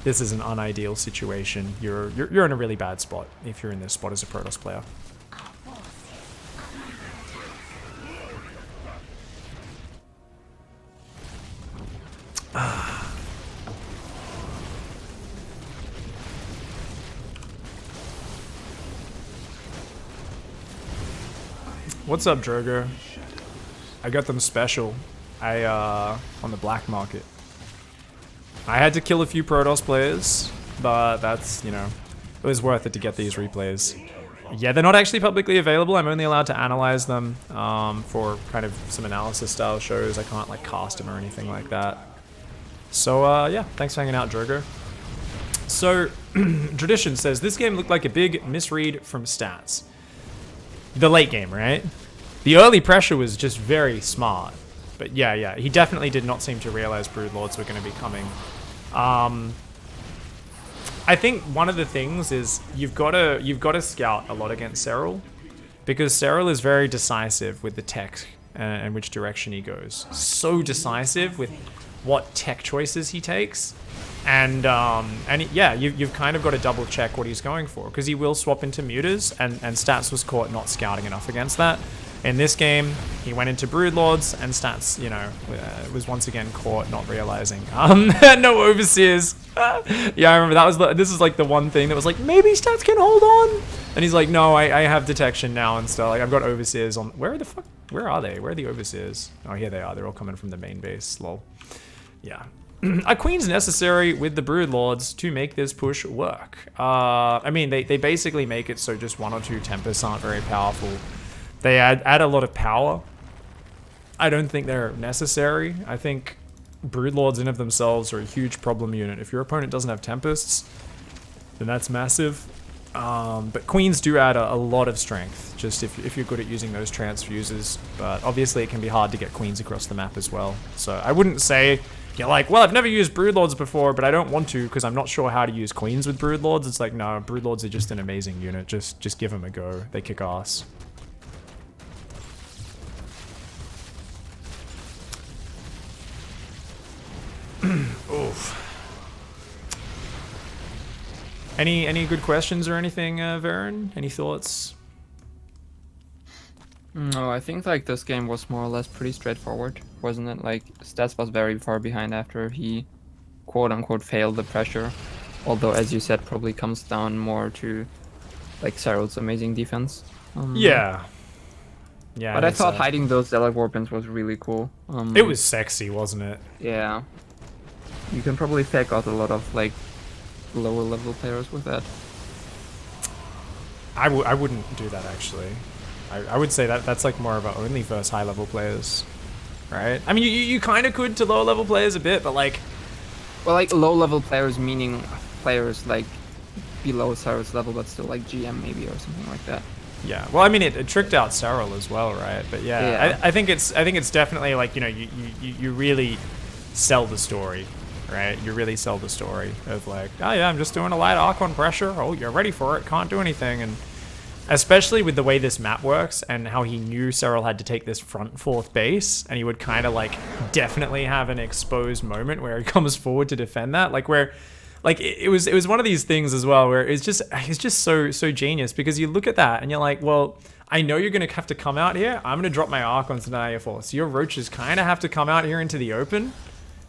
this is an unideal situation. You're in a really bad spot if you're in this spot as a Protoss player. What's up, Drogo? I got them special. On the black market. I had to kill a few Protoss players, but that's, you know, it was worth it to get these replays. Yeah, they're not actually publicly available. I'm only allowed to analyze them for kind of some analysis style shows. I can't like cast them or anything like that. So yeah, thanks for hanging out, Drogo. So Tradition says this game looked like a big misread from Stats. The late game, right? The early pressure was just very smart. But yeah, he definitely did not seem to realize Broodlords were going to be coming. I think one of the things is you've got to scout a lot against Serral, because Serral is very decisive with the tech and which direction he goes. So decisive with what tech choices he takes, and yeah, you've kind of got to double check what he's going for, because he will swap into muters, and Stats was caught not scouting enough against that. In this game, he went into Broodlords, and Stats, you know, was once again caught not realizing. No Overseers. Yeah, I remember this is like the one thing that was like, maybe Stats can hold on. And he's like, no, I have detection now and stuff. Like, I've got Overseers on. Where are they? Where are the Overseers? Oh, here they are. They're all coming from the main base. Lol. Yeah. A Queen's necessary with the Broodlords to make this push work. I mean, they basically make it so just 1 or 2 Tempests aren't very powerful. They add a lot of power. I don't think they're necessary. I think Broodlords in of themselves are a huge problem unit. If your opponent doesn't have Tempests, then that's massive. But Queens do add a lot of strength, just if you're good at using those transfuses. But obviously it can be hard to get Queens across the map as well. So I wouldn't say you're like, well, I've never used Broodlords before, but I don't want to because I'm not sure how to use Queens with Broodlords. It's like, no, Broodlords are just an amazing unit. Just give them a go. They kick ass. Oof. Any good questions or anything, Varen? Any thoughts? No, I think like this game was more or less pretty straightforward, wasn't it? Like Stats was very far behind after he quote unquote failed the pressure. Although as you said, probably comes down more to like Serral's amazing defense. Yeah. Yeah. But I thought hiding those Zealot Warpins was really cool. It was sexy, wasn't it? Yeah. You can probably fake out a lot of like lower level players with that. I wouldn't do that actually. I would say that's like more of a only versus high level players, right? I mean, you kind of could to lower level players a bit, but like, well, like low level players meaning players like below Serral's level, but still like GM maybe or something like that. Yeah. Well, I mean, it tricked out Serral as well, right? But yeah. I think it's definitely like, you know, you really sell the story. Right, you really sell the story of like, oh yeah, I'm just doing a light Archon pressure. Oh, you're ready for it. Can't do anything. And especially with the way this map works and how he knew Serral had to take this front 4th base, and he would kind of like definitely have an exposed moment where he comes forward to defend that. Like where, like it was one of these things as well where it's just so genius, because you look at that and you're like, well, I know you're gonna have to come out here. I'm gonna drop my Archons to deny your force. So your Roaches kind of have to come out here into the open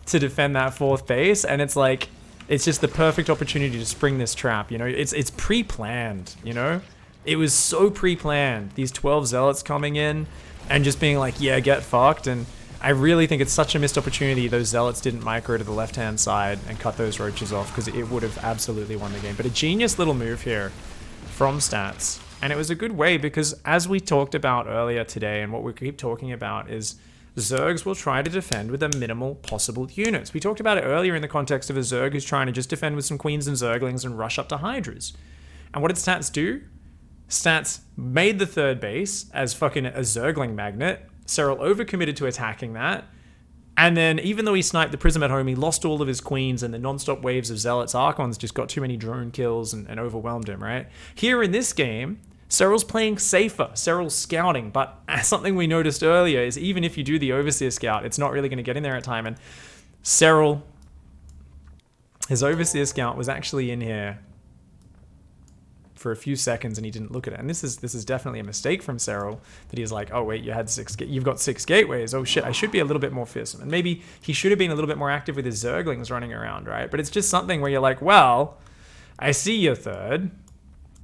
to defend that 4th base, and it's like, it's just the perfect opportunity to spring this trap, you know? It's pre-planned, you know? It was so pre-planned. These 12 Zealots coming in and just being like, yeah, get fucked. And I really think it's such a missed opportunity those Zealots didn't micro to the left-hand side and cut those Roaches off, because it would have absolutely won the game. But a genius little move here from Stats. And it was a good way, because as we talked about earlier today, and what we keep talking about is Zergs will try to defend with the minimal possible units. We talked about it earlier in the context of a Zerg who's trying to just defend with some Queens and Zerglings and rush up to Hydras. And what did Stats do? Stats made the 3rd base as fucking a Zergling magnet. Serral overcommitted to attacking that. And then even though he sniped the Prism at home, he lost all of his Queens, and the non-stop waves of Zealots Archons just got too many drone kills and overwhelmed him, right? Here in this game, Serral's playing safer. Serral's scouting, but something we noticed earlier is even if you do the Overseer Scout, it's not really going to get in there at time. And Serral, his Overseer Scout was actually in here for a few seconds and he didn't look at it. And this is definitely a mistake from Serral, that he's like, oh wait, you've got 6 gateways. Oh shit, I should be a little bit more fearsome. And maybe he should have been a little bit more active with his Zerglings running around, right? But it's just something where you're like, well, I see your 3rd.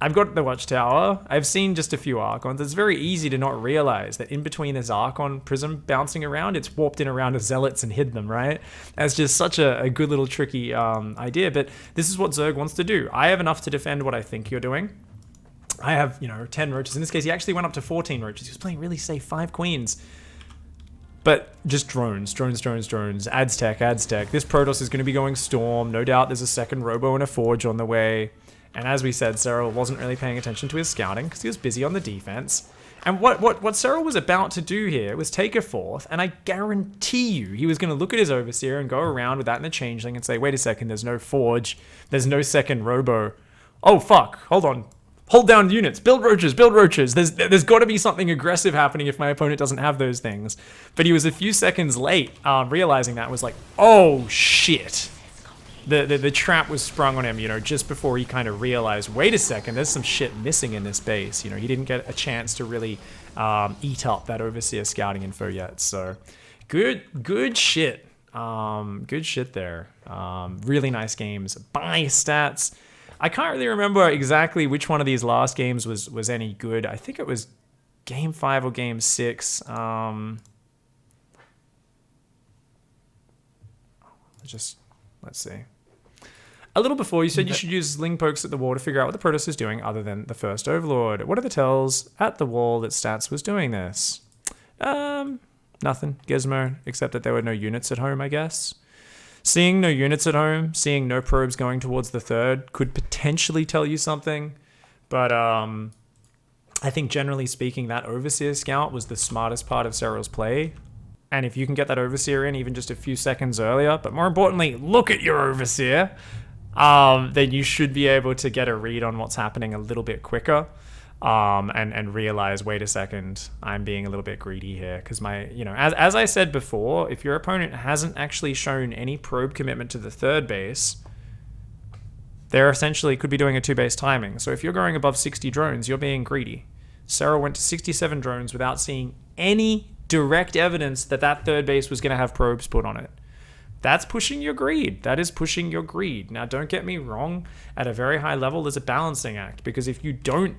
I've got the Watchtower. I've seen just a few Archons. It's very easy to not realize that in between this Archon Prism bouncing around, it's warped in around the Zealots and hid them, right? That's just such a good little tricky idea. But this is what Zerg wants to do. I have enough to defend what I think you're doing. I have, 10 Roaches. In this case, he actually went up to 14 Roaches. He was playing really safe, 5 Queens. But just drones. Adds tech. This Protoss is going to be going Storm. No doubt there's a second Robo and a Forge on the way. And as we said, Serral wasn't really paying attention to his scouting because he was busy on the defense. And what Serral was about to do here was take a 4th, and I guarantee you he was going to look at his Overseer and go around with that in the Changeling and say, wait a second, there's no Forge, there's no second Robo. Oh fuck, hold on. Hold down units, build Roaches. There's got to be something aggressive happening if my opponent doesn't have those things. But he was a few seconds late realizing that, was like, oh shit. The trap was sprung on him, just before he kind of realized, wait a second, there's some shit missing in this base. He didn't get a chance to really eat up that Overseer scouting info yet. So good shit. Good shit there. Really nice games by Stats. I can't really remember exactly which one of these last games was any good. I think it was game 5 or game 6. Let's see. A little before, you said you should use Ling pokes at the wall to figure out what the Protoss is doing other than the first Overlord. What are the tells at the wall that Stats was doing this? Nothing. Gizmo, except that there were no units at home, I guess. Seeing no units at home, seeing no probes going towards the 3rd could potentially tell you something. But I think generally speaking, that Overseer Scout was the smartest part of Serral's play. And if you can get that Overseer in even just a few seconds earlier, but more importantly, look at your Overseer, then you should be able to get a read on what's happening a little bit quicker. And realize, wait a second, I'm being a little bit greedy here. Because as I said before, if your opponent hasn't actually shown any probe commitment to the third base, they're essentially could be doing a 2-base timing. So if you're going above 60 drones, you're being greedy. Serral went to 67 drones without seeing any direct evidence that that third base was going to have probes put on it. That's pushing your greed. That is pushing your greed. Now, don't get me wrong. At a very high level, there's a balancing act. Because if you don't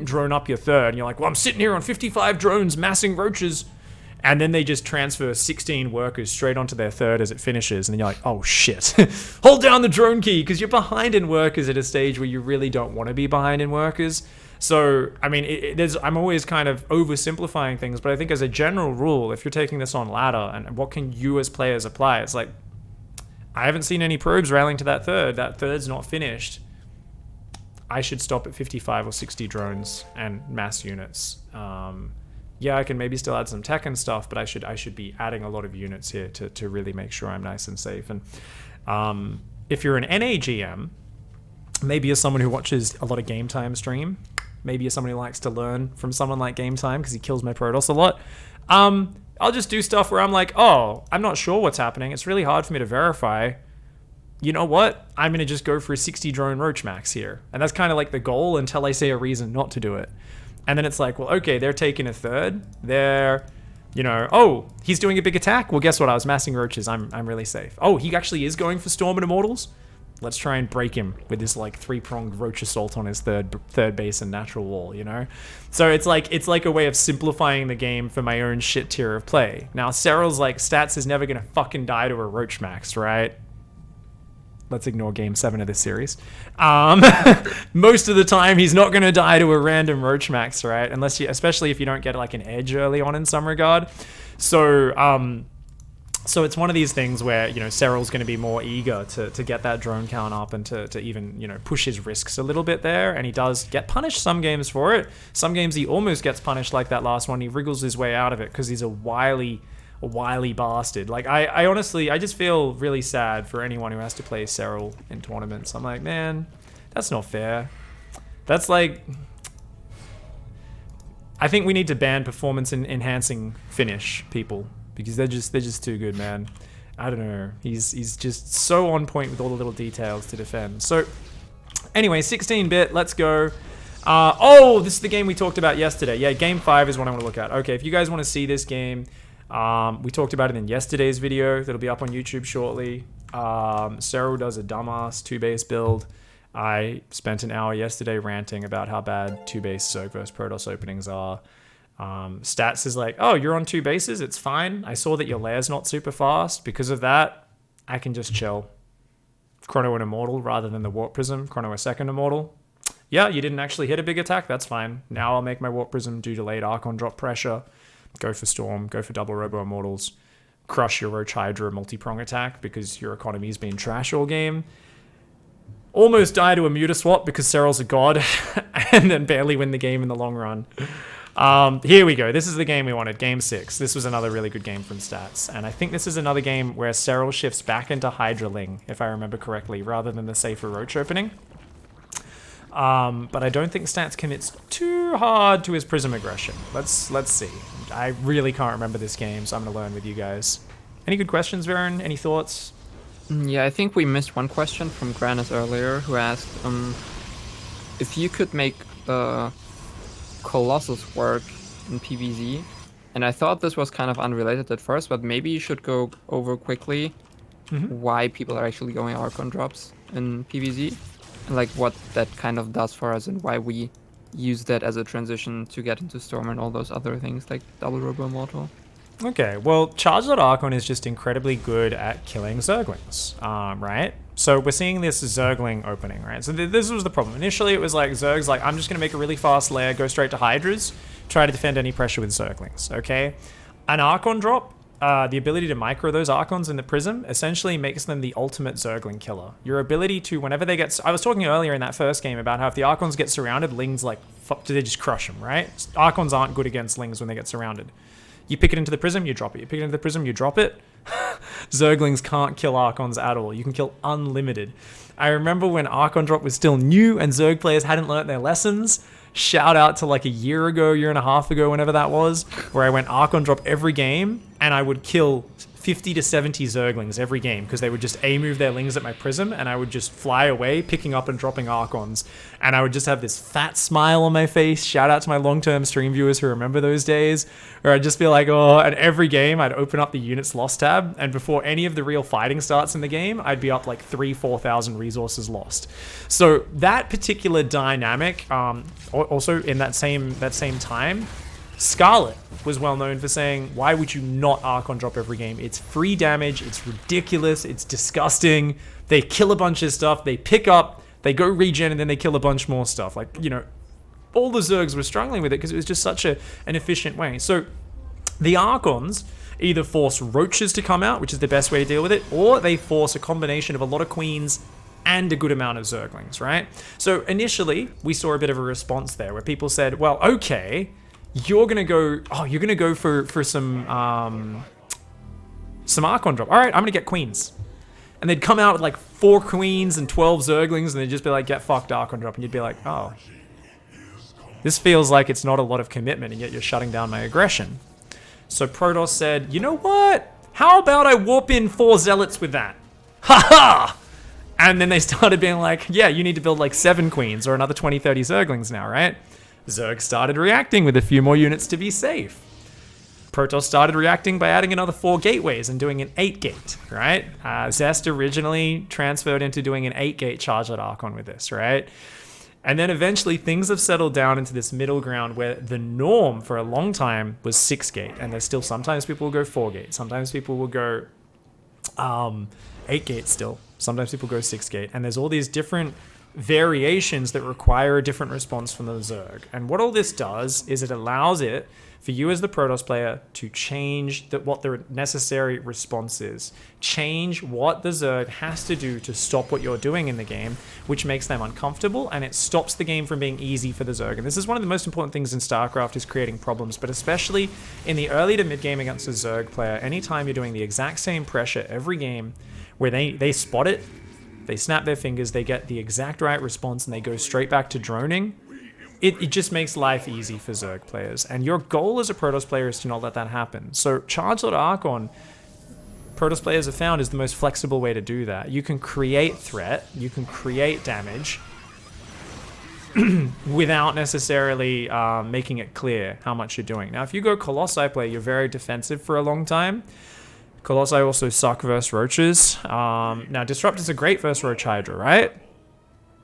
drone up your third, and you're like, well, I'm sitting here on 55 drones massing roaches, and then they just transfer 16 workers straight onto their third as it finishes, and then you're like, oh shit, hold down the drone key, because you're behind in workers at a stage where you really don't want to be behind in workers. So, I mean, I'm always kind of oversimplifying things, but I think as a general rule, if you're taking this on ladder, and what can you as players apply, it's like, I haven't seen any probes rallying to that third's not finished. I should stop at 55 or 60 drones and mass units. Yeah, I can maybe still add some tech and stuff, but I should be adding a lot of units here to really make sure I'm nice and safe. And if you're an NAGM, maybe you're someone who watches a lot of Game Time stream. Maybe you're someone who likes to learn from someone like Game Time because he kills my Protoss a lot. I'll just do stuff where I'm like, oh, I'm not sure what's happening. It's really hard for me to verify. You know what? I'm going to just go for a 60 drone roach max here. And that's kind of like the goal until I see a reason not to do it. And then it's like, well, okay, they're taking a third. They're, oh, he's doing a big attack. Well, guess what? I was massing roaches. I'm really safe. Oh, he actually is going for Storm and Immortals. Let's try and break him with this like 3-pronged roach assault on his third base and natural wall, So it's like a way of simplifying the game for my own shit tier of play. Now, Serral's like, stats is never going to fucking die to a roach max, right? Let's ignore game 7 of this series. Most of the time, he's not going to die to a random roach max, right? Especially if you don't get like an edge early on in some regard. So it's one of these things where, Serral's going to be more eager to get that drone count up and to even, push his risks a little bit there. And he does get punished some games for it. Some games he almost gets punished like that last one. He wriggles his way out of it because he's a wily bastard. Like, I honestly, I just feel really sad for anyone who has to play Serral in tournaments. I'm like, man, that's not fair. That's like, I think we need to ban performance enhancing finish people because they're just too good, man. I don't know. He's just so on point with all the little details to defend. So anyway, 16-bit, let's go. This is the game we talked about yesterday. Yeah, game 5 is what I want to look at. Okay, if you guys want to see this game, we talked about it in yesterday's video that'll be up on YouTube shortly. Serral does a dumbass 2-base build. I spent an hour yesterday ranting about how bad 2-base Zerg versus Protoss openings are. Stats is like, oh, you're on 2 bases, it's fine. I saw that your lair's not super fast. Because of that, I can just chill. Chrono an Immortal rather than the Warp Prism. Chrono a second Immortal. Yeah, you didn't actually hit a big attack, that's fine. Now I'll make my Warp Prism do delayed Archon drop pressure. Go for Storm, go for double Robo Immortals, crush your Roach Hydra multi-prong attack because your economy's been trash all game. Almost die to a Muta swap because Serral's a god, and then barely win the game in the long run. Here we go. This is the game we wanted, game 6. This was another really good game from Stats, and I think this is another game where Serral shifts back into Hydraling, if I remember correctly, rather than the safer Roach opening. But I don't think Stats commits too hard to his Prism aggression. Let's see. I really can't remember this game, so I'm going to learn with you guys. Any good questions, Varen? Any thoughts? Yeah, I think we missed one question from Granis earlier, who asked if you could make Colossus work in PvZ. And I thought this was kind of unrelated at first, but maybe you should go over quickly why people are actually going Archon drops in PvZ. And like what that kind of does for us and why we use that as a transition to get into Storm and all those other things like double Robo Immortal. Okay, well, Charged Archon is just incredibly good at killing Zerglings, right? So we're seeing this Zergling opening, right? So this was the problem. Initially, it was like Zerg's like, I'm just going to make a really fast lair, go straight to Hydras, try to defend any pressure with Zerglings, okay? An Archon drop, the ability to micro those Archons in the Prism essentially makes them the ultimate Zergling killer. Your ability to, whenever they get... I was talking earlier in that first game about how if the Archons get surrounded, Lings, like, they just crush them, right? Archons aren't good against Lings when they get surrounded. You pick it into the prism, you drop it. You pick it into the prism, you drop it. Zerglings can't kill Archons at all. You can kill unlimited. I remember when Archon drop was still new and Zerg players hadn't learnt their lessons. Shout out to like a year and a half ago, whenever that was, where I went Archon drop every game and I would kill 50 to 70 Zerglings every game because they would just A-move their lings at my prism and I would just fly away, picking up and dropping Archons. And I would just have this fat smile on my face. Shout out to my long-term stream viewers who remember those days, where I'd just be like, oh, and every game I'd open up the units lost tab, and before any of the real fighting starts in the game, I'd be up like 3,000-4,000 resources lost. So that particular dynamic, also in that same time, Scarlet was well known for saying, why would you not Archon drop every game? It's free damage, it's ridiculous, it's disgusting. They kill a bunch of stuff, they pick up, they go regen, and then they kill a bunch more stuff. Like, you know, all the Zergs were struggling with it because it was just such an efficient way. So the Archons either force roaches to come out, which is the best way to deal with it, or they force a combination of a lot of queens and a good amount of Zerglings, right? So initially, we saw a bit of a response there where people said, well, okay, you're gonna go for some Archon drop. All right, I'm gonna get queens. And they'd come out with like 4 queens and 12 Zerglings, and they'd just be like, get fucked, Archon drop. And you'd be like, oh, this feels like it's not a lot of commitment, and yet you're shutting down my aggression. So Protoss said, you know what? How about I warp in 4 zealots with that? Ha-ha! And then they started being like, yeah, you need to build like 7 queens or another 20, 30 Zerglings now, right? Zerg started reacting with a few more units to be safe. Protoss started reacting by adding another 4 gateways and doing an 8-gate, right? Zest originally transferred into doing an 8-gate Chargelet Archon with this, right? And then eventually things have settled down into this middle ground where the norm for a long time was 6-gate. And there's still sometimes people will go 4-gate. Sometimes people will go 8-gate still. Sometimes people go 6-gate. And there's all these different variations that require a different response from the Zerg. And what all this does is it allows it for you as the Protoss player to change what the necessary response is. Change what the Zerg has to do to stop what you're doing in the game, which makes them uncomfortable, and it stops the game from being easy for the Zerg. And this is one of the most important things in StarCraft, is creating problems, but especially in the early to mid game against a Zerg player, anytime you're doing the exact same pressure every game, where they spot it, they snap their fingers, they get the exact right response, and they go straight back to droning, it just makes life easy for Zerg players. And your goal as a Protoss player is to not let that happen. So Chargelet Archon, Protoss players have found, is the most flexible way to do that. You can create threat, you can create damage, without necessarily making it clear how much you're doing. Now, if you go Colossi play, you're very defensive for a long time. Colossi also suck versus Roaches. Now, Disruptors are great versus Roach Hydra, right?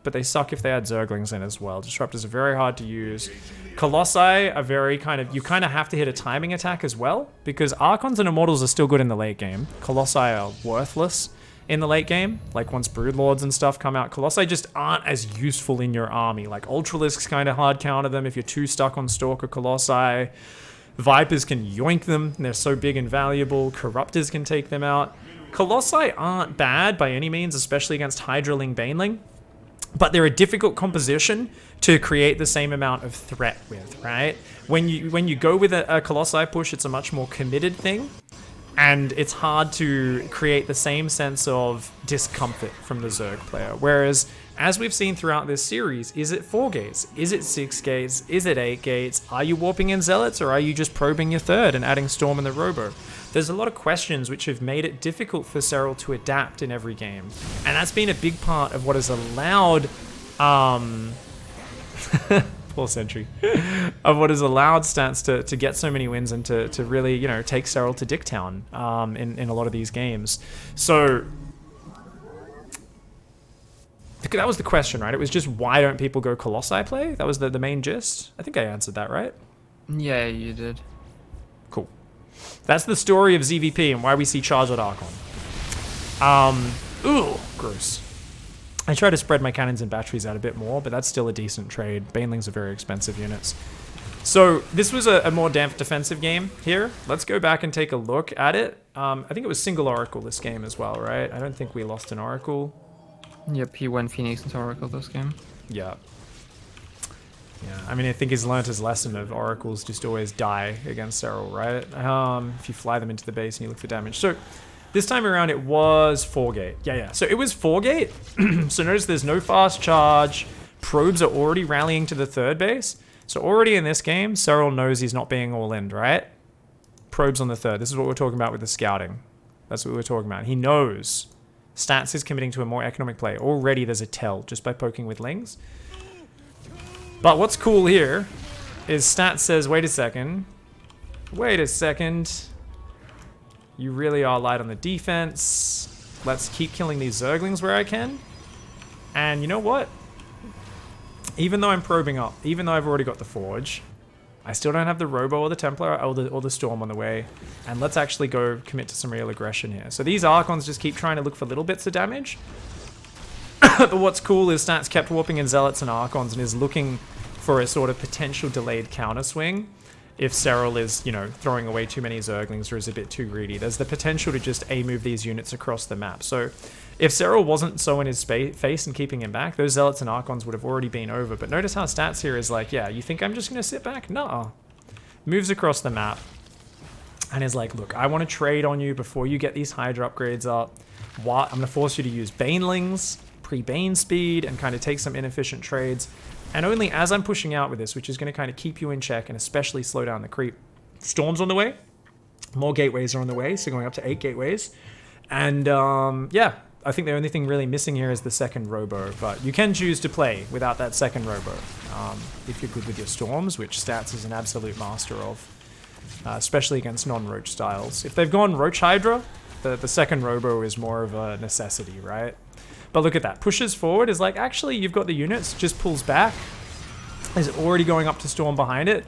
But they suck if they add Zerglings in as well. Disruptors are very hard to use. Colossi are very you kind of have to hit a timing attack as well, because Archons and Immortals are still good in the late game. Colossi are worthless in the late game. Like, once Broodlords and stuff come out, Colossi just aren't as useful in your army. Like, Ultralisks kind of hard counter them if you're too stuck on Stalker Colossi. Vipers can yoink them, and they're so big and valuable. Corruptors can take them out. Colossi aren't bad by any means, especially against Hydraling Baneling, but they're a difficult composition to create the same amount of threat with, right? When you go with a Colossi push, it's a much more committed thing, and it's hard to create the same sense of discomfort from the Zerg player. Whereas, as we've seen throughout this series, is it 4 gates? Is it 6 gates? Is it 8 gates? Are you warping in Zealots, or are you just probing your third and adding Storm and the Robo? There's a lot of questions which have made it difficult for Serral to adapt in every game. And that's been a big part of what has allowed, poor Sentry, of what has allowed Stats to get so many wins and to really, you know, take Serral to Dicktown in a lot of these games. So that was the question, right? It was just, why don't people go Colossi play? That was the main gist. I think I answered that, right? Yeah, you did. Cool. That's the story of ZVP and why we see Chargelet Archon. Ooh, gross. I try to spread my cannons and batteries out a bit more, but that's still a decent trade. Banelings are very expensive units. So this was a more defensive game here. Let's go back and take a look at it. I think it was single Oracle this game as well, right? I don't think we lost an Oracle. Yep, he went Phoenix into Oracle this game. Yeah. Yeah, I mean, I think he's learnt his lesson of oracles just always die against Serral, right? If you fly them into the base and you look for damage. So this time around, it was 4-gate. Yeah. So it was 4-gate. So notice there's no fast charge. Probes are already rallying to the third base. So already in this game, Serral knows he's not being all in, right? Probes on the third. This is what we're talking about with the scouting. That's what we're talking about. He knows Stats is committing to a more economic play. Already there's a tell just by poking with Lings. But what's cool here is Stats says, wait a second. You really are light on the defense. Let's keep killing these Zerglings where I can. And you know what? Even though I'm probing up, even though I've already got the Forge, I still don't have the Robo or the Templar or the Storm on the way. And let's actually go commit to some real aggression here. So these Archons just keep trying to look for little bits of damage. But what's cool is Stats kept warping in Zealots and Archons and is looking for a sort of potential delayed counter swing if Serral is, you know, throwing away too many Zerglings or is a bit too greedy. There's the potential to just A-move these units across the map. So if Serral wasn't so in his face and keeping him back, those Zealots and Archons would have already been over. But notice how Stats here is like, yeah, you think I'm just going to sit back? Nuh-uh. Moves across the map and is like, look, I want to trade on you before you get these Hydra upgrades up. What? I'm going to force you to use Banelings, pre-Bane speed, and kind of take some inefficient trades. And only as I'm pushing out with this, which is going to kind of keep you in check and especially slow down the creep. Storm's on the way. More gateways are on the way, so going up to 8 gateways. And yeah, I think the only thing really missing here is the second Robo. But you can choose to play without that second Robo if you're good with your Storms, which Stats is an absolute master of, especially against non-Roach styles. If they've gone Roach Hydra, the second Robo is more of a necessity, right? But look at that. Pushes forward is like, actually, you've got the units. Just pulls back. Is already going up to Storm behind it.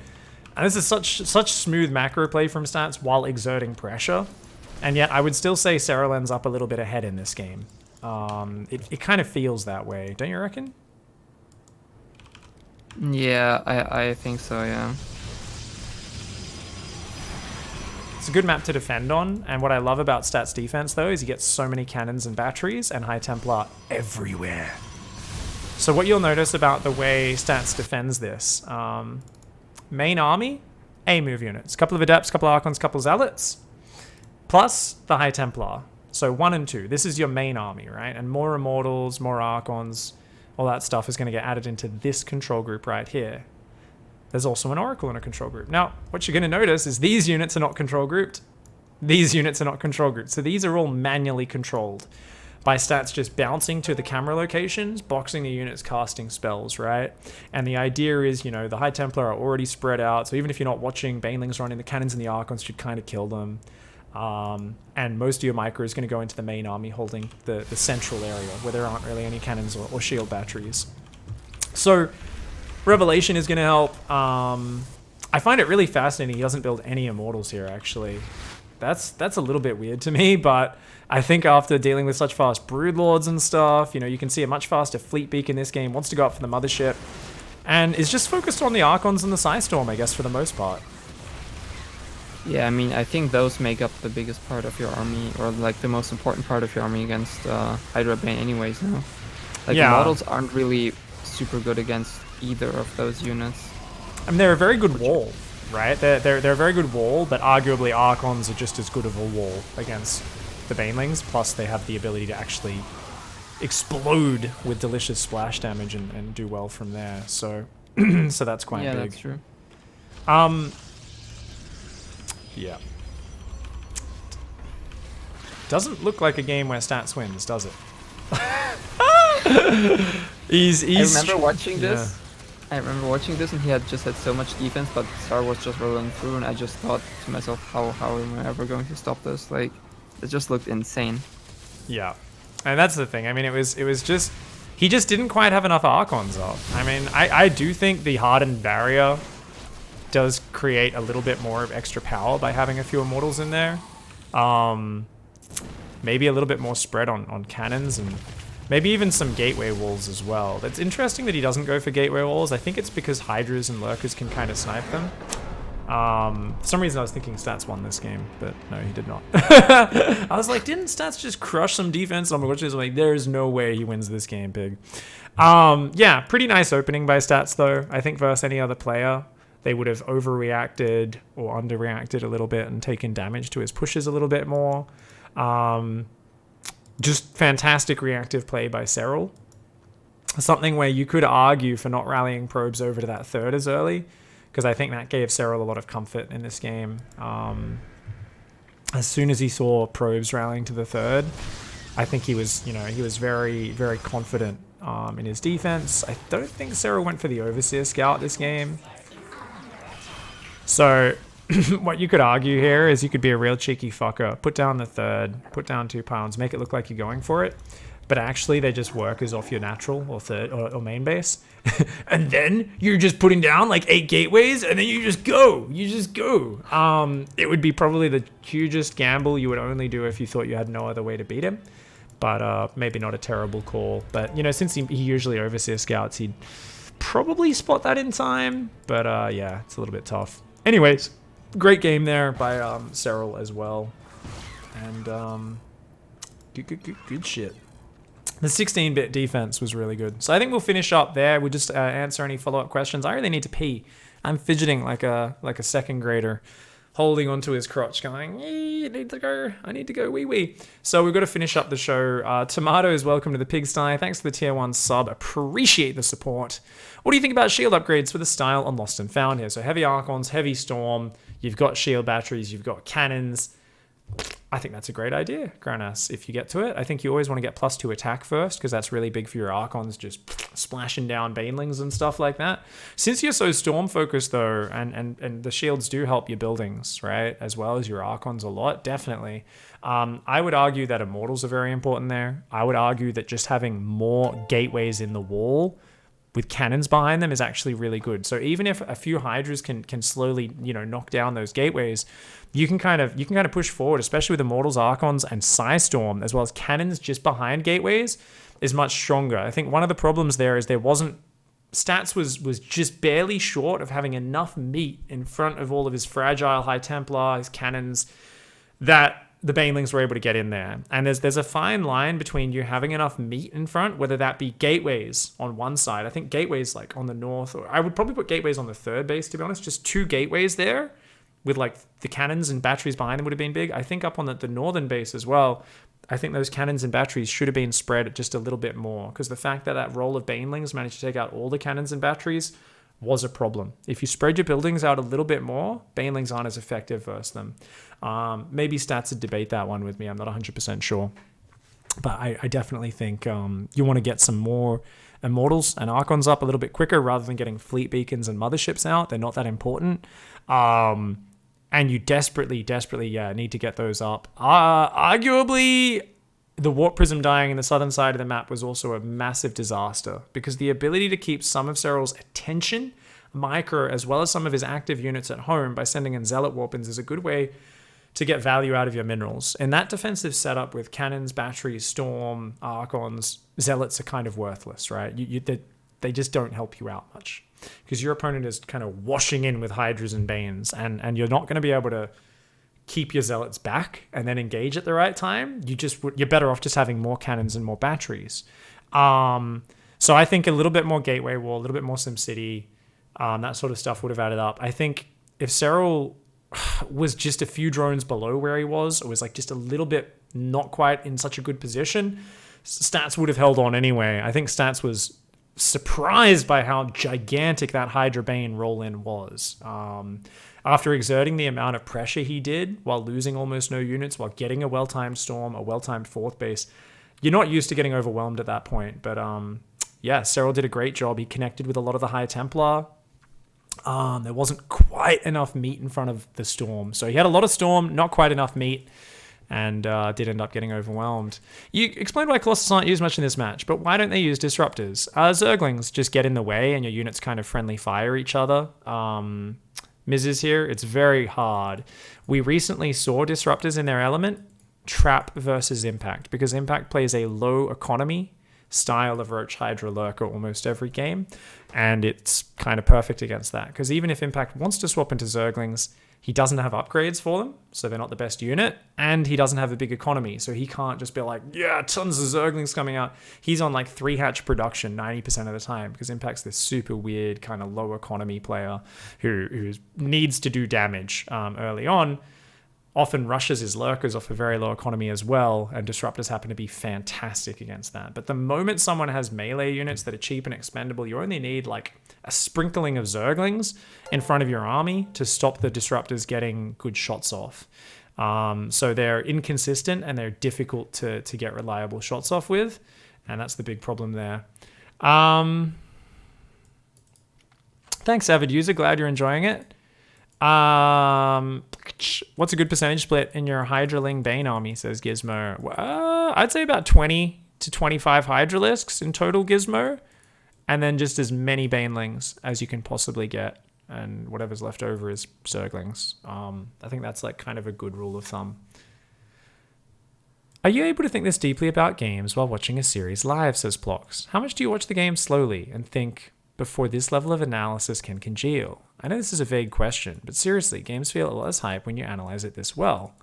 And this is such smooth macro play from Stats while exerting pressure. And yet, I would still say Serral ends up a little bit ahead in this game. It kind of feels that way. Don't you reckon? Yeah, I think so, yeah. It's a good map to defend on, and what I love about Stats defense, though, is he gets so many cannons and batteries and High Templar everywhere. So what you'll notice about the way Stats defends this, main army, A-move units. Couple of Adepts, couple of Archons, couple of Zealots, plus the High Templar. So 1 and 2. This is your main army, right? And more Immortals, more Archons, all that stuff is going to get added into this control group right here. There's also an Oracle in a control group. Now, what you're going to notice is these units are not control grouped. These units are not control grouped. So these are all manually controlled by Stats just bouncing to the camera locations, boxing the units, casting spells, right? And the idea is, you know, the High Templar are already spread out. So even if you're not watching Banelings running, the cannons and the Archons should kind of kill them. And most of your micro is going to go into the main army holding the central area where there aren't really any cannons or shield batteries. So Revelation is going to help. I find it really fascinating he doesn't build any Immortals here, actually. That's a little bit weird to me, but I think after dealing with such fast Broodlords and stuff, you know, you can see a much faster Fleet Beak in this game, wants to go up for the Mothership, and is just focused on the Archons and the Psystorm, I guess, for the most part. Yeah, I mean, I think those make up the biggest part of your army, or like the most important part of your army against Hydra Bane anyways, no? Like, yeah. The models aren't really super good against either of those units. I mean, they're a very good wall, right? They're a very good wall, but arguably Archons are just as good of a wall against the Banelings, plus they have the ability to actually explode with delicious splash damage and do well from there, so so that's quite big. Yeah, that's true. Yeah. Doesn't look like a game where Stats wins, does it? I remember watching this. I remember watching this, and he had just had so much defense, but Star was just rolling through, and I just thought to myself, how am I ever going to stop this? Like, it just looked insane. Yeah, and that's the thing. I mean, it was just, he just didn't quite have enough Archons up. I mean, I do think the hardened barrier does create a little bit more of extra power by having a few Immortals in there. Maybe a little bit more spread on cannons, and maybe even some gateway walls as well. It's interesting that he doesn't go for gateway walls. I think it's because Hydras and Lurkers can kind of snipe them. For some reason I was thinking Stats won this game, but no, he did not. I was like, didn't Stats just crush some defense on me? Which is like, there's no way he wins this game, pig. Yeah, pretty nice opening by Stats, though. I think versus any other player, they would have overreacted or underreacted a little bit and taken damage to his pushes a little bit more. Just fantastic reactive play by Serral. Something where you could argue for not rallying probes over to that third as early, because I think that gave Serral a lot of comfort in this game. As soon as he saw probes rallying to the third, I think he was very, very confident in his defense. I don't think Serral went for the Overseer Scout this game. So what you could argue here is you could be a real cheeky fucker. Put down the third, put down 2 pounds, make it look like you're going for it. But actually, they just work as off your natural or third or main base. And then you're just putting down like 8 gateways and then you just go. It would be probably the hugest gamble you would only do if you thought you had no other way to beat him. But maybe not a terrible call. But, since he usually Overseer Scouts, he'd probably spot that in time. But yeah, it's a little bit tough. Anyways, great game there by Serral as well. And good shit. The 16-bit defense was really good. So I think we'll finish up there. We'll just answer any follow-up questions. I really need to pee. I'm fidgeting like a second grader, holding onto his crotch going, I need to go wee. So we've got to finish up the show. Tomatoes, welcome to the pigsty. Thanks for the tier 1 sub. Appreciate the support. What do you think about shield upgrades for the style on Lost and Found here? So heavy Archons, heavy Storm. You've got shield batteries. You've got cannons. I think that's a great idea, Granass, if you get to it. I think you always want to get +2 attack first, because that's really big for your Archons, just splashing down Banelings and stuff like that. Since you're so Storm-focused, though, and the shields do help your buildings, right, as well as your Archons a lot, definitely. I would argue that Immortals are very important there. I would argue that just having more gateways in the wall with cannons behind them is actually really good. So even if a few Hydras can slowly, knock down those gateways, you can kind of push forward, especially with Immortals, Archons, and Psystorm, as well as cannons just behind gateways, is much stronger. I think one of the problems there is Stats was just barely short of having enough meat in front of all of his fragile High Templar, his cannons, that the Banelings were able to get in there. And there's a fine line between you having enough meat in front, whether that be gateways on one side. I think gateways like on the north, or I would probably put gateways on the third base, to be honest. Just 2 gateways there with like the cannons and batteries behind them would have been big. I think up on the northern base as well, I think those cannons and batteries should have been spread just a little bit more, because the fact that roll of Banelings managed to take out all the cannons and batteries was a problem. If you spread your buildings out a little bit more, Banelings aren't as effective versus them. Maybe Stats would debate that one with me. I'm not 100% sure. But I definitely think you want to get some more Immortals and Archons up a little bit quicker rather than getting fleet beacons and motherships out. They're not that important. And you desperately, need to get those up. Arguably, the Warp Prism dying in the southern side of the map was also a massive disaster, because the ability to keep some of Serral's attention, micro, as well as some of his active units at home by sending in Zealot Warpins is a good way to get value out of your minerals. In that defensive setup with cannons, batteries, Storm, Archons, Zealots are kind of worthless, right? They just don't help you out much, because your opponent is kind of washing in with Hydras and Banes, and you're not going to be able to keep your Zealots back and then engage at the right time. You're better off just having more cannons and more batteries. So I think a little bit more Gateway Wall, a little bit more SimCity, that sort of stuff would have added up. I think if Serral was just a few drones below where he was, or was like just a little bit not quite in such a good position, Stats would have held on anyway. I think Stats was surprised by how gigantic that Hydra Bane roll-in was. After exerting the amount of pressure he did while losing almost no units, while getting a well-timed Storm, a well-timed 4th base, you're not used to getting overwhelmed at that point. But yeah, Serral did a great job. He connected with a lot of the High Templar. There wasn't quite enough meat in front of the Storm. So he had a lot of Storm, not quite enough meat, and did end up getting overwhelmed. You explained why Colossus aren't used much in this match, but why don't they use Disruptors? Zerglings just get in the way and your units kind of friendly fire each other. Mrs. here, it's very hard. We recently saw Disruptors in their element, Trap versus Impact, because Impact plays a low economy style of Roach Hydra Lurker almost every game, and it's kind of perfect against that, because even if Impact wants to swap into Zerglings, he doesn't have upgrades for them, so they're not the best unit, and he doesn't have a big economy, so he can't just be like, yeah, tons of Zerglings coming out. He's on like 3-hatch production 90% of the time, because Impact's this super weird kind of low economy player who needs to do damage early on, often rushes his lurkers off a very low economy as well, and disruptors happen to be fantastic against that. But the moment someone has melee units that are cheap and expendable, you only need like a sprinkling of Zerglings in front of your army to stop the disruptors getting good shots off. So they're inconsistent and they're difficult to get reliable shots off with, and that's the big problem there. Thanks, Avid User. Glad you're enjoying it. What's a good percentage split in your Hydraling Bane army, says Gizmo? I'd say about 20 to 25 Hydralisks in total, Gizmo, and then just as many Banelings as you can possibly get, and whatever's left over is Zerglings. I think that's like kind of a good rule of thumb. Are you able to think this deeply about games while watching a series live, says Plox? How much do you watch the game slowly and think before this level of analysis can congeal? I know this is a vague question, but seriously, games feel less hype when you analyze it this well.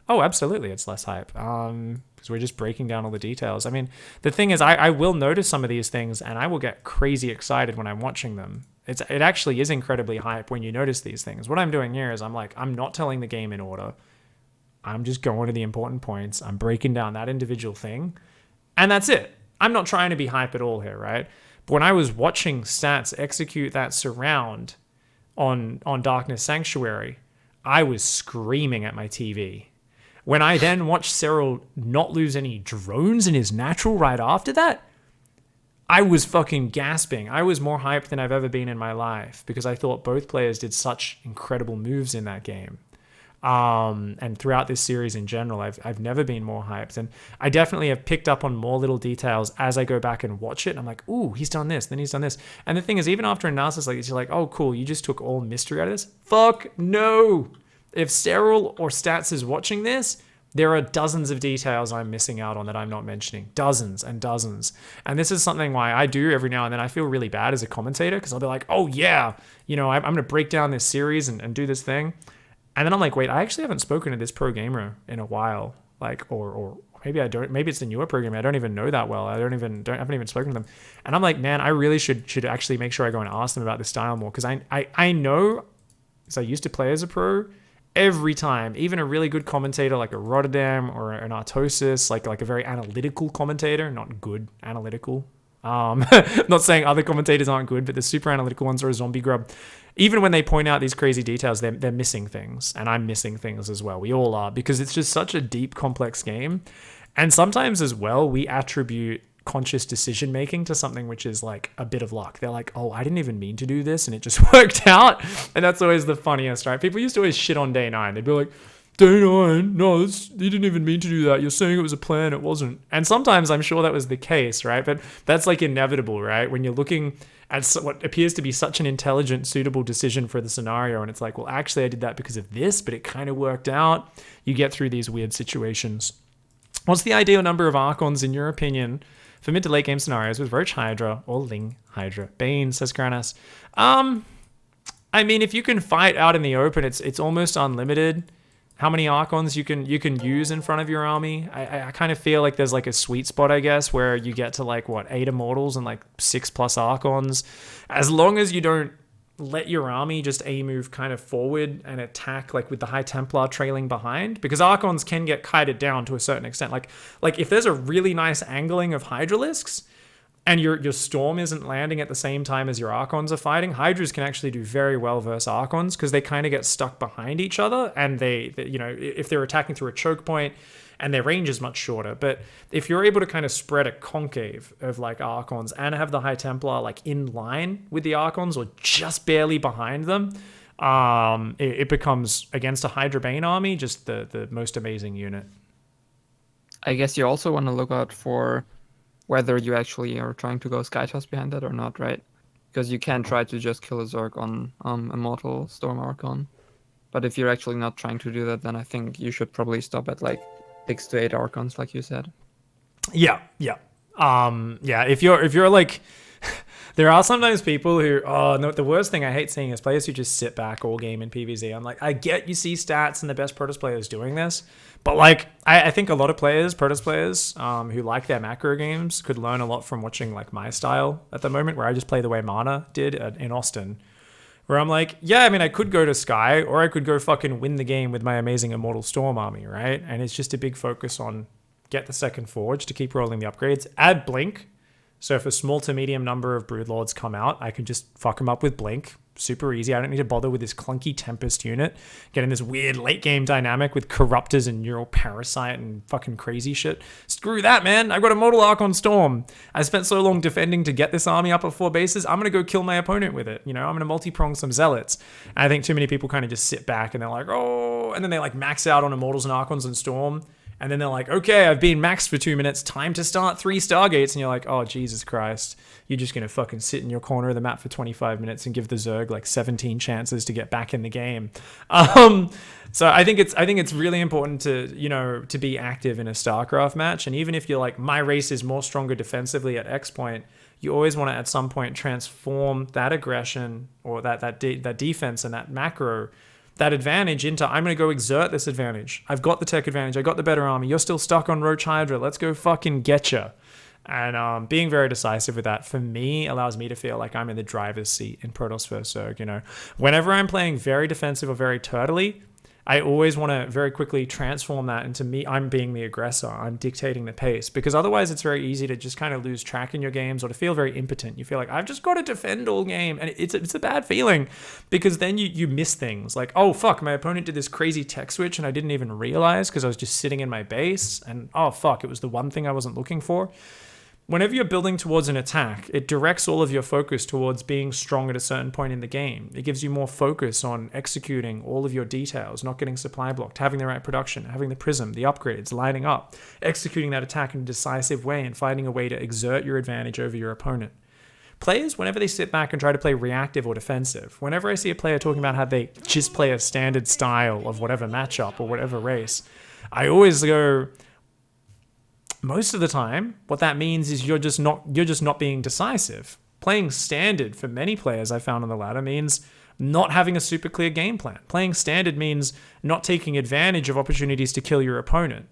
Oh, absolutely, it's less hype. Because we're just breaking down all the details. I mean, the thing is, I will notice some of these things, and I will get crazy excited when I'm watching them. It actually is incredibly hype when you notice these things. What I'm doing here is I'm not telling the game in order. I'm just going to the important points. I'm breaking down that individual thing, and that's it. I'm not trying to be hype at all here, right? But when I was watching Stats execute that surround on Darkness Sanctuary, I was screaming at my TV. When I then watched Serral not lose any drones in his natural right after that, I was fucking gasping. I was more hyped than I've ever been in my life, because I thought both players did such incredible moves in that game. And throughout this series in general, I've never been more hyped, and I definitely have picked up on more little details as I go back and watch it. And I'm like, ooh, he's done this, then he's done this. And the thing is, even after analysis like this, you're like, oh, cool, you just took all mystery out of this? Fuck no! If Serral or Stats is watching this, there are dozens of details I'm missing out on that I'm not mentioning. Dozens and dozens. And this is something why I do every now and then. I feel really bad as a commentator, because I'll be like, oh yeah, I'm going to break down this series and do this thing. And then I'm like, wait, I actually haven't spoken to this pro gamer in a while. Like, or maybe I don't, maybe it's a newer pro gamer I don't even know that well. I haven't even spoken to them. And I'm like, man, I really should actually make sure I go and ask them about this style more. Because I know, because I used to play as a pro, every time, even a really good commentator like a Rotterdam or an Artosis, like a very analytical commentator, not good analytical. Not saying other commentators aren't good, but the super analytical ones are a zombie grub. Even when they point out these crazy details, they're missing things, and I'm missing things as well. We all are, because it's just such a deep, complex game. And sometimes as well, we attribute conscious decision making to something which is like a bit of luck. They're like, oh, I didn't even mean to do this, and it just worked out. And that's always the funniest, right? People used to always shit on Day 9. They'd be like, Day 9, no, you didn't even mean to do that. You're saying it was a plan, it wasn't. And sometimes I'm sure that was the case, right? But that's like inevitable, right? When you're looking at what appears to be such an intelligent, suitable decision for the scenario, and it's like, well, actually I did that because of this, but it kind of worked out. You get through these weird situations. What's the ideal number of Archons, in your opinion, for mid to late game scenarios with Roach Hydra or Ling Hydra? Bane, says Granas. I mean, if you can fight out in the open, it's almost unlimited how many Archons you can use in front of your army. I kind of feel like there's like a sweet spot, I guess, where you get to like, what, 8 Immortals and like 6+ Archons. As long as you don't let your army just A-move kind of forward and attack like with the High Templar trailing behind, because Archons can get kited down to a certain extent. Like if there's a really nice angling of Hydralisks, and your Storm isn't landing at the same time as your Archons are fighting, Hydras can actually do very well versus Archons, because they kind of get stuck behind each other, and they if they're attacking through a choke point, and their range is much shorter. But if you're able to kind of spread a concave of like Archons and have the High Templar like in line with the Archons or just barely behind them, it becomes, against a Hydra Bane army, just the most amazing unit. I guess you also want to look out for whether you actually are trying to go Skytoss behind that or not, right? Because you can try to just kill a Zerg on Immortal Storm Archon. But if you're actually not trying to do that, then I think you should probably stop at like 6 to 8 Archons, like you said. Yeah. Yeah, if you're like, there are sometimes people who, oh no, the worst thing I hate seeing is players who just sit back all game in PvZ. I'm like, I get you see stats and the best Protoss players doing this, but like, I think a lot of players, Protoss players, who like their macro games could learn a lot from watching like my style at the moment, where I just play the way Mana did in Austin. Where I'm like, yeah, I mean, I could go to Sky, or I could go fucking win the game with my amazing Immortal Storm army, right? And it's just a big focus on get the second Forge to keep rolling the upgrades, add Blink. So if a small to medium number of Broodlords come out, I can just fuck them up with Blink. Super easy. I don't need to bother with this clunky Tempest unit, getting this weird late game dynamic with Corruptors and Neural Parasite and fucking crazy shit. Screw that, man. I've got a Mortal Archon Storm. I spent so long defending to get this army up at 4 bases. I'm going to go kill my opponent with it. You know, I'm going to multi-prong some Zealots. And I think too many people kind of just sit back and they're like, oh, and then they like max out on Immortals and Archons and Storm. And then they're like, okay, I've been maxed for 2 minutes. Time to start 3 Stargates. And you're like, oh, Jesus Christ. You're just going to fucking sit in your corner of the map for 25 minutes and give the Zerg like 17 chances to get back in the game. So I think it's really important to, you know, to be active in a StarCraft match. And even if you're like, my race is more stronger defensively at X point, you always want to at some point transform that aggression or that defense and that macro, that advantage into, I'm going to go exert this advantage. I've got the tech advantage. I got the better army. You're still stuck on Roach Hydra. Let's go fucking get ya. And being very decisive with that, for me, allows me to feel like I'm in the driver's seat in Protoss vs. Zerg, you know. Whenever I'm playing very defensive or very turtley, I always want to very quickly transform that into me. I'm being the aggressor. I'm dictating the pace, because otherwise it's very easy to just kind of lose track in your games or to feel very impotent. You feel like I've just got to defend all game, and it's a bad feeling, because then you miss things like, oh fuck, my opponent did this crazy tech switch and I didn't even realize because I was just sitting in my base, and oh fuck, it was the one thing I wasn't looking for. Whenever you're building towards an attack, it directs all of your focus towards being strong at a certain point in the game. It gives you more focus on executing all of your details, not getting supply blocked, having the right production, having the prism, the upgrades, lining up, executing that attack in a decisive way, and finding a way to exert your advantage over your opponent. Players, whenever they sit back and try to play reactive or defensive, whenever I see a player talking about how they just play a standard style of whatever matchup or whatever race, I always go, most of the time, what that means is you're just not being decisive. Playing standard for many players I found on the ladder means not having a super clear game plan. Playing standard means not taking advantage of opportunities to kill your opponent.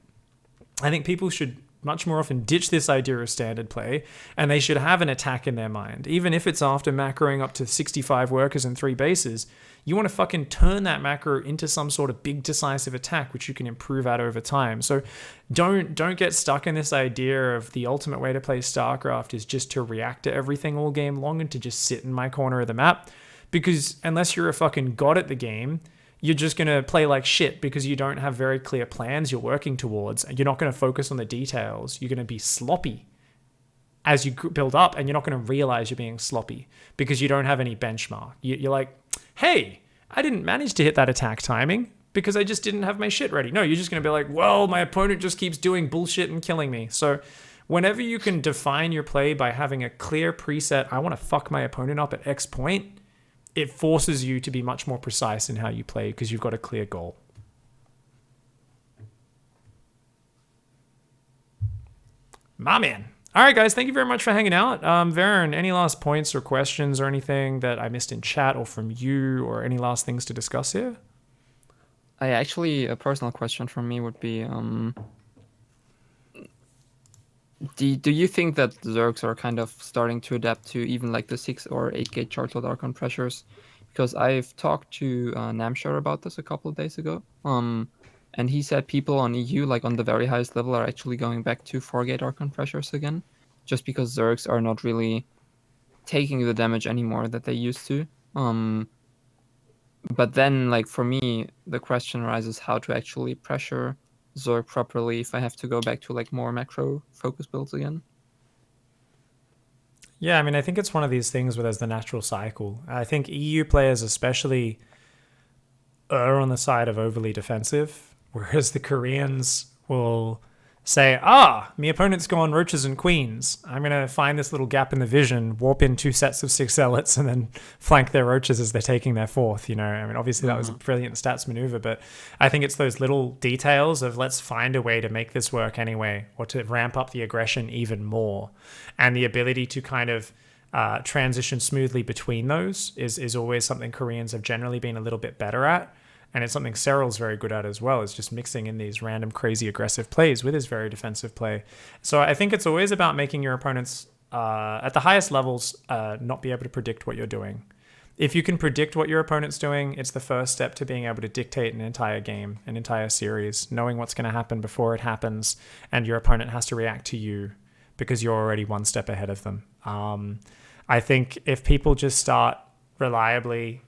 I think people should much more often ditch this idea of standard play, and they should have an attack in their mind. Even if it's after macroing up to 65 workers and 3 bases, you want to fucking turn that macro into some sort of big decisive attack, which you can improve at over time. So don't get stuck in this idea of the ultimate way to play StarCraft is just to react to everything all game long and to just sit in my corner of the map. Because unless you're a fucking god at the game, you're just going to play like shit because you don't have very clear plans you're working towards, and you're not going to focus on the details. You're going to be sloppy as you build up, and you're not going to realize you're being sloppy because you don't have any benchmark. You're like, hey, I didn't manage to hit that attack timing because I just didn't have my shit ready. No, you're just going to be like, well, my opponent just keeps doing bullshit and killing me. So whenever you can define your play by having a clear preset, I want to fuck my opponent up at X point, it forces you to be much more precise in how you play because you've got a clear goal. My man. All right, guys, thank you very much for hanging out. Varen, any last points or questions or anything that I missed in chat or from you, or any last things to discuss here? A personal question from me would be, do you think that Zergs are kind of starting to adapt to even like the 6 or 8 gate Chartled Archon pressures? Because I've talked to Namshar about this a couple of days ago. And he said people on EU, like on the very highest level, are actually going back to 4 gate Archon pressures again, just because Zergs are not really taking the damage anymore that they used to. But then, like, for me, the question arises how to actually pressure Zerg properly if I have to go back to like more macro focus builds again. Yeah, I mean, I think it's one of these things where there's the natural cycle. I think EU players especially err on the side of overly defensive, whereas the Koreans will say, my opponent's gone roaches and queens. I'm going to find this little gap in the vision, warp in 2 sets of 6 zealots, and then flank their roaches as they're taking their 4th. You know, I mean, obviously that was a brilliant stats maneuver, but I think it's those little details of let's find a way to make this work anyway, or to ramp up the aggression even more. And the ability to kind of transition smoothly between those is always something Koreans have generally been a little bit better at. And it's something Serral's very good at as well, is just mixing in these random crazy aggressive plays with his very defensive play. So I think it's always about making your opponents at the highest levels not be able to predict what you're doing. If you can predict what your opponent's doing, it's the first step to being able to dictate an entire game, an entire series, knowing what's going to happen before it happens, and your opponent has to react to you because you're already one step ahead of them. I think if people just start reliably,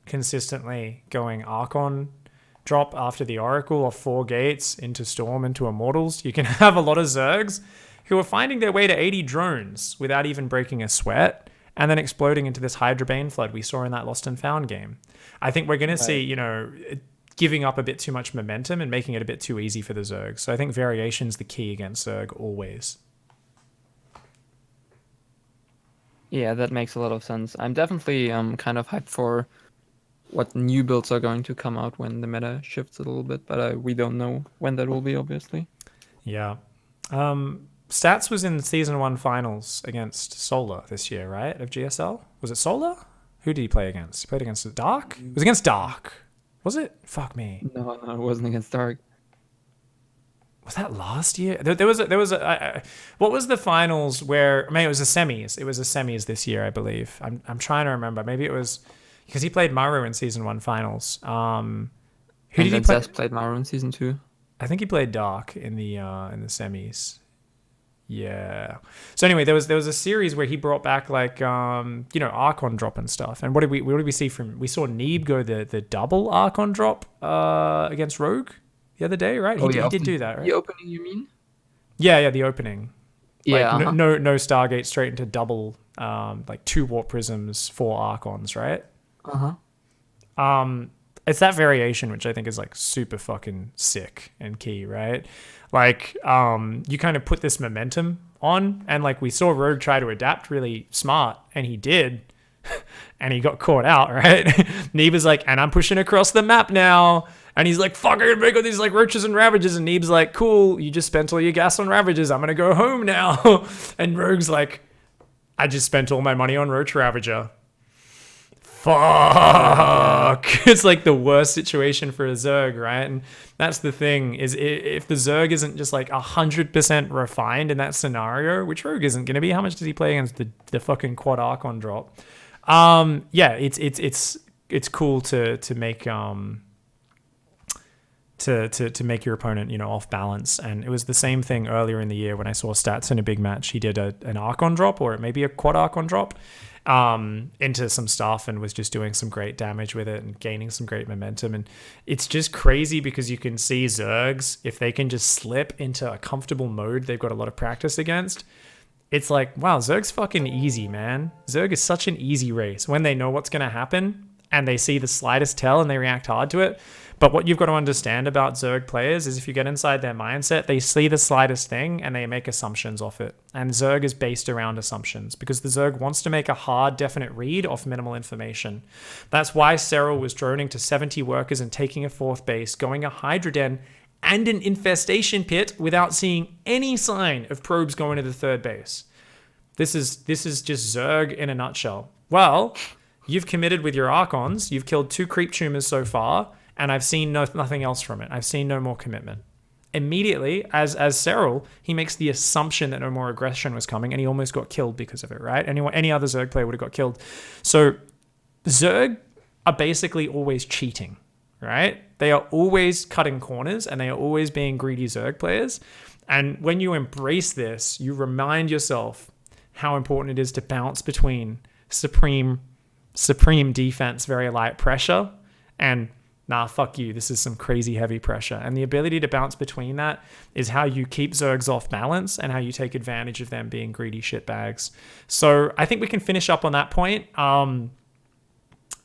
consistently going Archon drop after the Oracle or 4 gates into Storm, into Immortals, you can have a lot of Zergs who are finding their way to 80 drones without even breaking a sweat and then exploding into this Hydra Bane flood we saw in that Lost and Found game. I think we're going to see, you know, giving up a bit too much momentum and making it a bit too easy for the Zergs. So I think variation's the key against Zerg always. Yeah, that makes a lot of sense. I'm definitely kind of hyped for what new builds are going to come out when the meta shifts a little bit, but we don't know when that will be, obviously. Yeah. Stats was in Season 1 finals against Solar this year, right? Of GSL? Was it Solar? Who did he play against? He played against Dark? It was against Dark. Was it? Fuck me. No, it wasn't against Dark. Was that last year? There was a what was the finals where, I mean, it was the semis. It was the semis this year, I believe. I'm trying to remember. Maybe it was, because he played Maru in Season 1 finals. Who did he play? Zest played Maru in Season 2. I think he played Dark in the semis. Yeah. So anyway, there was a series where he brought back like Archon drop and stuff. And what did we see from? We saw Neeb go the double Archon drop against Rogue the other day, right? He did do that, right? The opening, you mean? Yeah, the opening. Yeah. Like, no Stargate, straight into double, like 2 Warp Prisms, 4 Archons, right? It's that variation which I think is like super fucking sick and key, right? Like you kind of put this momentum on, and like we saw Rogue try to adapt really smart, and he did, and he got caught out, right? Neeb's like, and I'm pushing across the map now, and he's like, fuck, I'm gonna break all these like roaches and ravages, and Neeb's like, cool, you just spent all your gas on ravages, I'm gonna go home now. And Rogue's like, I just spent all my money on Roach Ravager. Fuck. It's like the worst situation for a Zerg, right? And that's the thing, is if the Zerg isn't just like 100% refined in that scenario, which Rogue isn't going to be, how much does he play against the fucking quad Archon drop? Yeah, it's cool to make to make your opponent, off balance. And it was the same thing earlier in the year when I saw Stats in a big match. He did an Archon drop, or maybe a quad Archon drop, into some stuff, and was just doing some great damage with it and gaining some great momentum. And it's just crazy because you can see Zergs, if they can just slip into a comfortable mode they've got a lot of practice against, it's like, wow, Zerg's fucking easy, man. Zerg is such an easy race when they know what's going to happen and they see the slightest tell and they react hard to it. But what you've got to understand about Zerg players is if you get inside their mindset, they see the slightest thing and they make assumptions off it. And Zerg is based around assumptions because the Zerg wants to make a hard, definite read off minimal information. That's why Serral was droning to 70 workers and taking a 4th base, going a Hydra Den and an infestation pit without seeing any sign of probes going to the 3rd base. This is just Zerg in a nutshell. Well, you've committed with your Archons. You've killed 2 creep tumors so far, and I've seen nothing else from it. I've seen no more commitment. Immediately, as Serral, he makes the assumption that no more aggression was coming, and he almost got killed because of it, right? Any other Zerg player would have got killed. So Zerg are basically always cheating, right? They are always cutting corners, and they are always being greedy Zerg players. And when you embrace this, you remind yourself how important it is to bounce between supreme defense, very light pressure, and nah, fuck you, this is some crazy heavy pressure. And the ability to bounce between that is how you keep Zergs off balance and how you take advantage of them being greedy shitbags. So I think we can finish up on that point.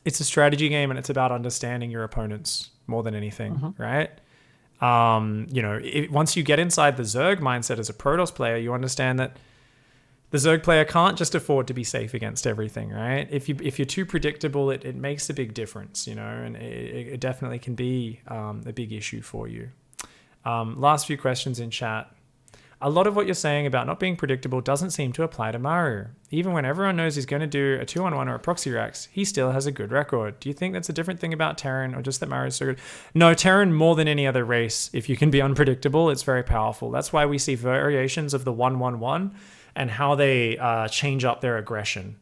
It's a strategy game, and it's about understanding your opponents more than anything, right? Once you get inside the Zerg mindset as a Protoss player, you understand that the Zerg player can't just afford to be safe against everything, right? If you're too predictable, it makes a big difference, and it definitely can be a big issue for you. Last few questions in chat. A lot of what you're saying about not being predictable doesn't seem to apply to Maru. Even when everyone knows he's going to do a 2-on-1 or a proxy Rax, he still has a good record. Do you think that's a different thing about Terran, or just that Maru is so good? No, Terran, more than any other race, if you can be unpredictable, it's very powerful. That's why we see variations of the 1-1-1 and how they change up their aggression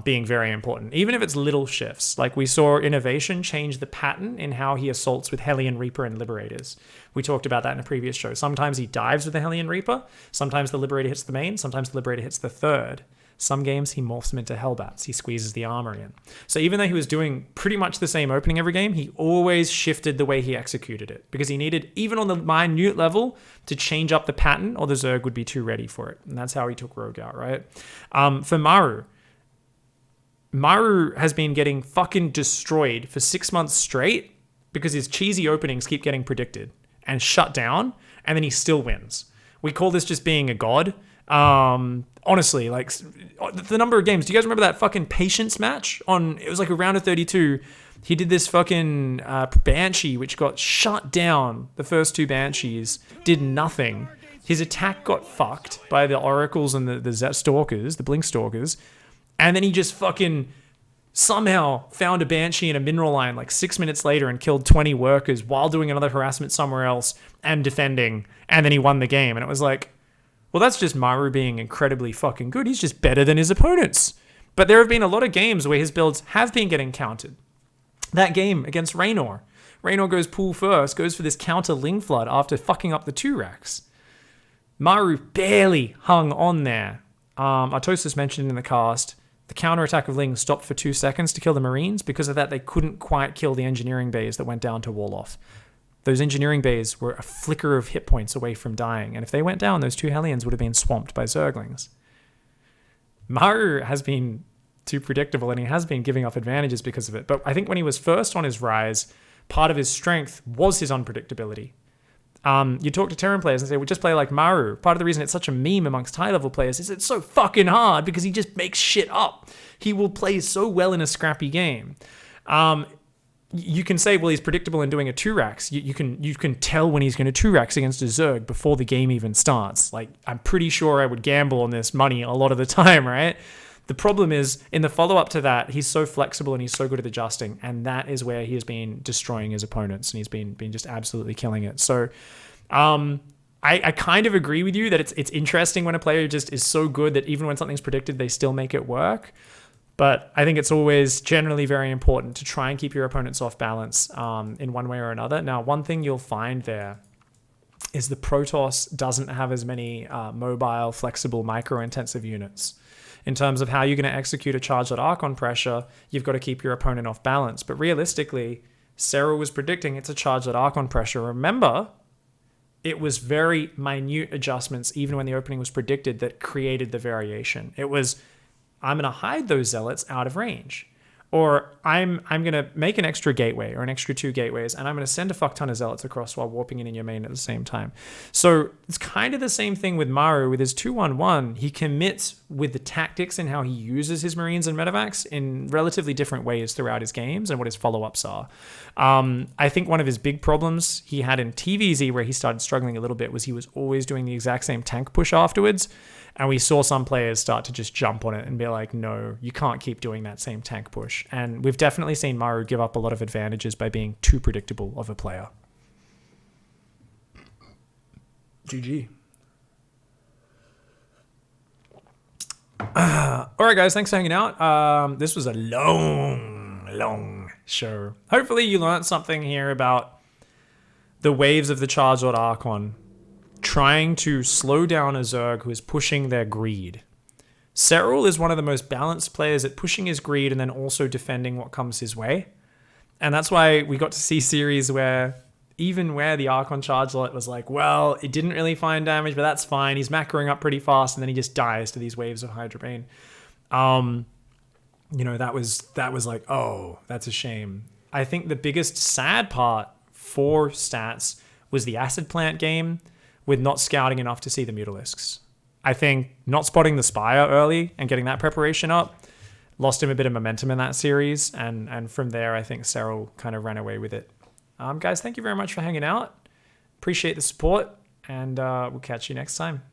being very important. Even if it's little shifts, like we saw Innovation change the pattern in how he assaults with Hellion Reaper and Liberators. We talked about that in a previous show. Sometimes he dives with the Hellion Reaper, sometimes the Liberator hits the main, sometimes the Liberator hits the third. Some games he morphs them into Hellbats. He squeezes the armor in. So even though he was doing pretty much the same opening every game, he always shifted the way he executed it, because he needed, even on the minute level, to change up the pattern, or the Zerg would be too ready for it. And that's how he took Rogue out, right? For Maru has been getting fucking destroyed for 6 months straight because his cheesy openings keep getting predicted and shut down, and then he still wins. We call this just being a god. Honestly, like the number of games. Do you guys remember that fucking Patience match it was like a round of 32? He did this fucking Banshee, which got shut down. The first 2 Banshees did nothing. His attack got fucked by the Oracles and the Stalkers, the Blink Stalkers. And then he just fucking somehow found a Banshee in a mineral line like 6 minutes later and killed 20 workers while doing another harassment somewhere else and defending. And then he won the game. And it was like, well, that's just Maru being incredibly fucking good. He's just better than his opponents. But there have been a lot of games where his builds have been getting countered. That game against Raynor. Raynor goes pool first, goes for this counter Ling Flood after fucking up the 2 racks. Maru barely hung on there. Artosis mentioned in the cast, the counterattack of Ling stopped for 2 seconds to kill the Marines. Because of that, they couldn't quite kill the engineering bays that went down to wall off. Those engineering bays were a flicker of hit points away from dying. And if they went down, those 2 Hellions would have been swamped by Zerglings. Maru has been too predictable, and he has been giving up advantages because of it. But I think when he was first on his rise, part of his strength was his unpredictability. You talk to Terran players and say, well, just play like Maru. Part of the reason it's such a meme amongst high-level players is it's so fucking hard because he just makes shit up. He will play so well in a scrappy game. You can say, well, he's predictable in doing a 2-racks. You can tell when he's going to 2-racks against a Zerg before the game even starts. Like, I'm pretty sure I would gamble on this money a lot of the time, right? The problem is, in the follow-up to that, he's so flexible and he's so good at adjusting, and that is where he has been destroying his opponents, and he's been just absolutely killing it. So, I kind of agree with you that it's interesting when a player just is so good that even when something's predicted, they still make it work. But I think it's always generally very important to try and keep your opponents off balance in one way or another. Now, one thing you'll find there is the Protoss doesn't have as many mobile, flexible, micro-intensive units. In terms of how you're going to execute a charge at Archon pressure, you've got to keep your opponent off balance. But realistically, Serral was predicting it's a charge at Archon pressure. Remember, it was very minute adjustments, even when the opening was predicted, that created the variation. It was, I'm going to hide those zealots out of range. Or I'm going to make an extra gateway or an extra 2 gateways, and I'm going to send a fuck ton of zealots across while warping in your main at the same time. So it's kind of the same thing with Maru. With his 2-1-1, he commits with the tactics and how he uses his Marines and Medivacs in relatively different ways throughout his games and what his follow-ups are. I think one of his big problems he had in PvZ, where he started struggling a little bit, was he was always doing the exact same tank push afterwards. And we saw some players start to just jump on it and be like, no, you can't keep doing that same tank push. And we've definitely seen Maru give up a lot of advantages by being too predictable of a player. GG. All right, guys, thanks for hanging out. This was a long show. Hopefully you learned something here about the waves of the Charged Archon trying to slow down a Zerg who is pushing their greed. Serral is one of the most balanced players at pushing his greed and then also defending what comes his way. And that's why we got to see series where even where the Archon charge lot was like, well, it didn't really find damage, but that's fine. He's macroing up pretty fast, and then he just dies to these waves of Hydra Bane. That was like, oh, that's a shame. I think the biggest sad part for stats was the Acid Plant game with not scouting enough to see the Mutalisks. I think not spotting the Spire early and getting that preparation up lost him a bit of momentum in that series, and from there, I think Serral kind of ran away with it. Guys, thank you very much for hanging out. Appreciate the support, and we'll catch you next time.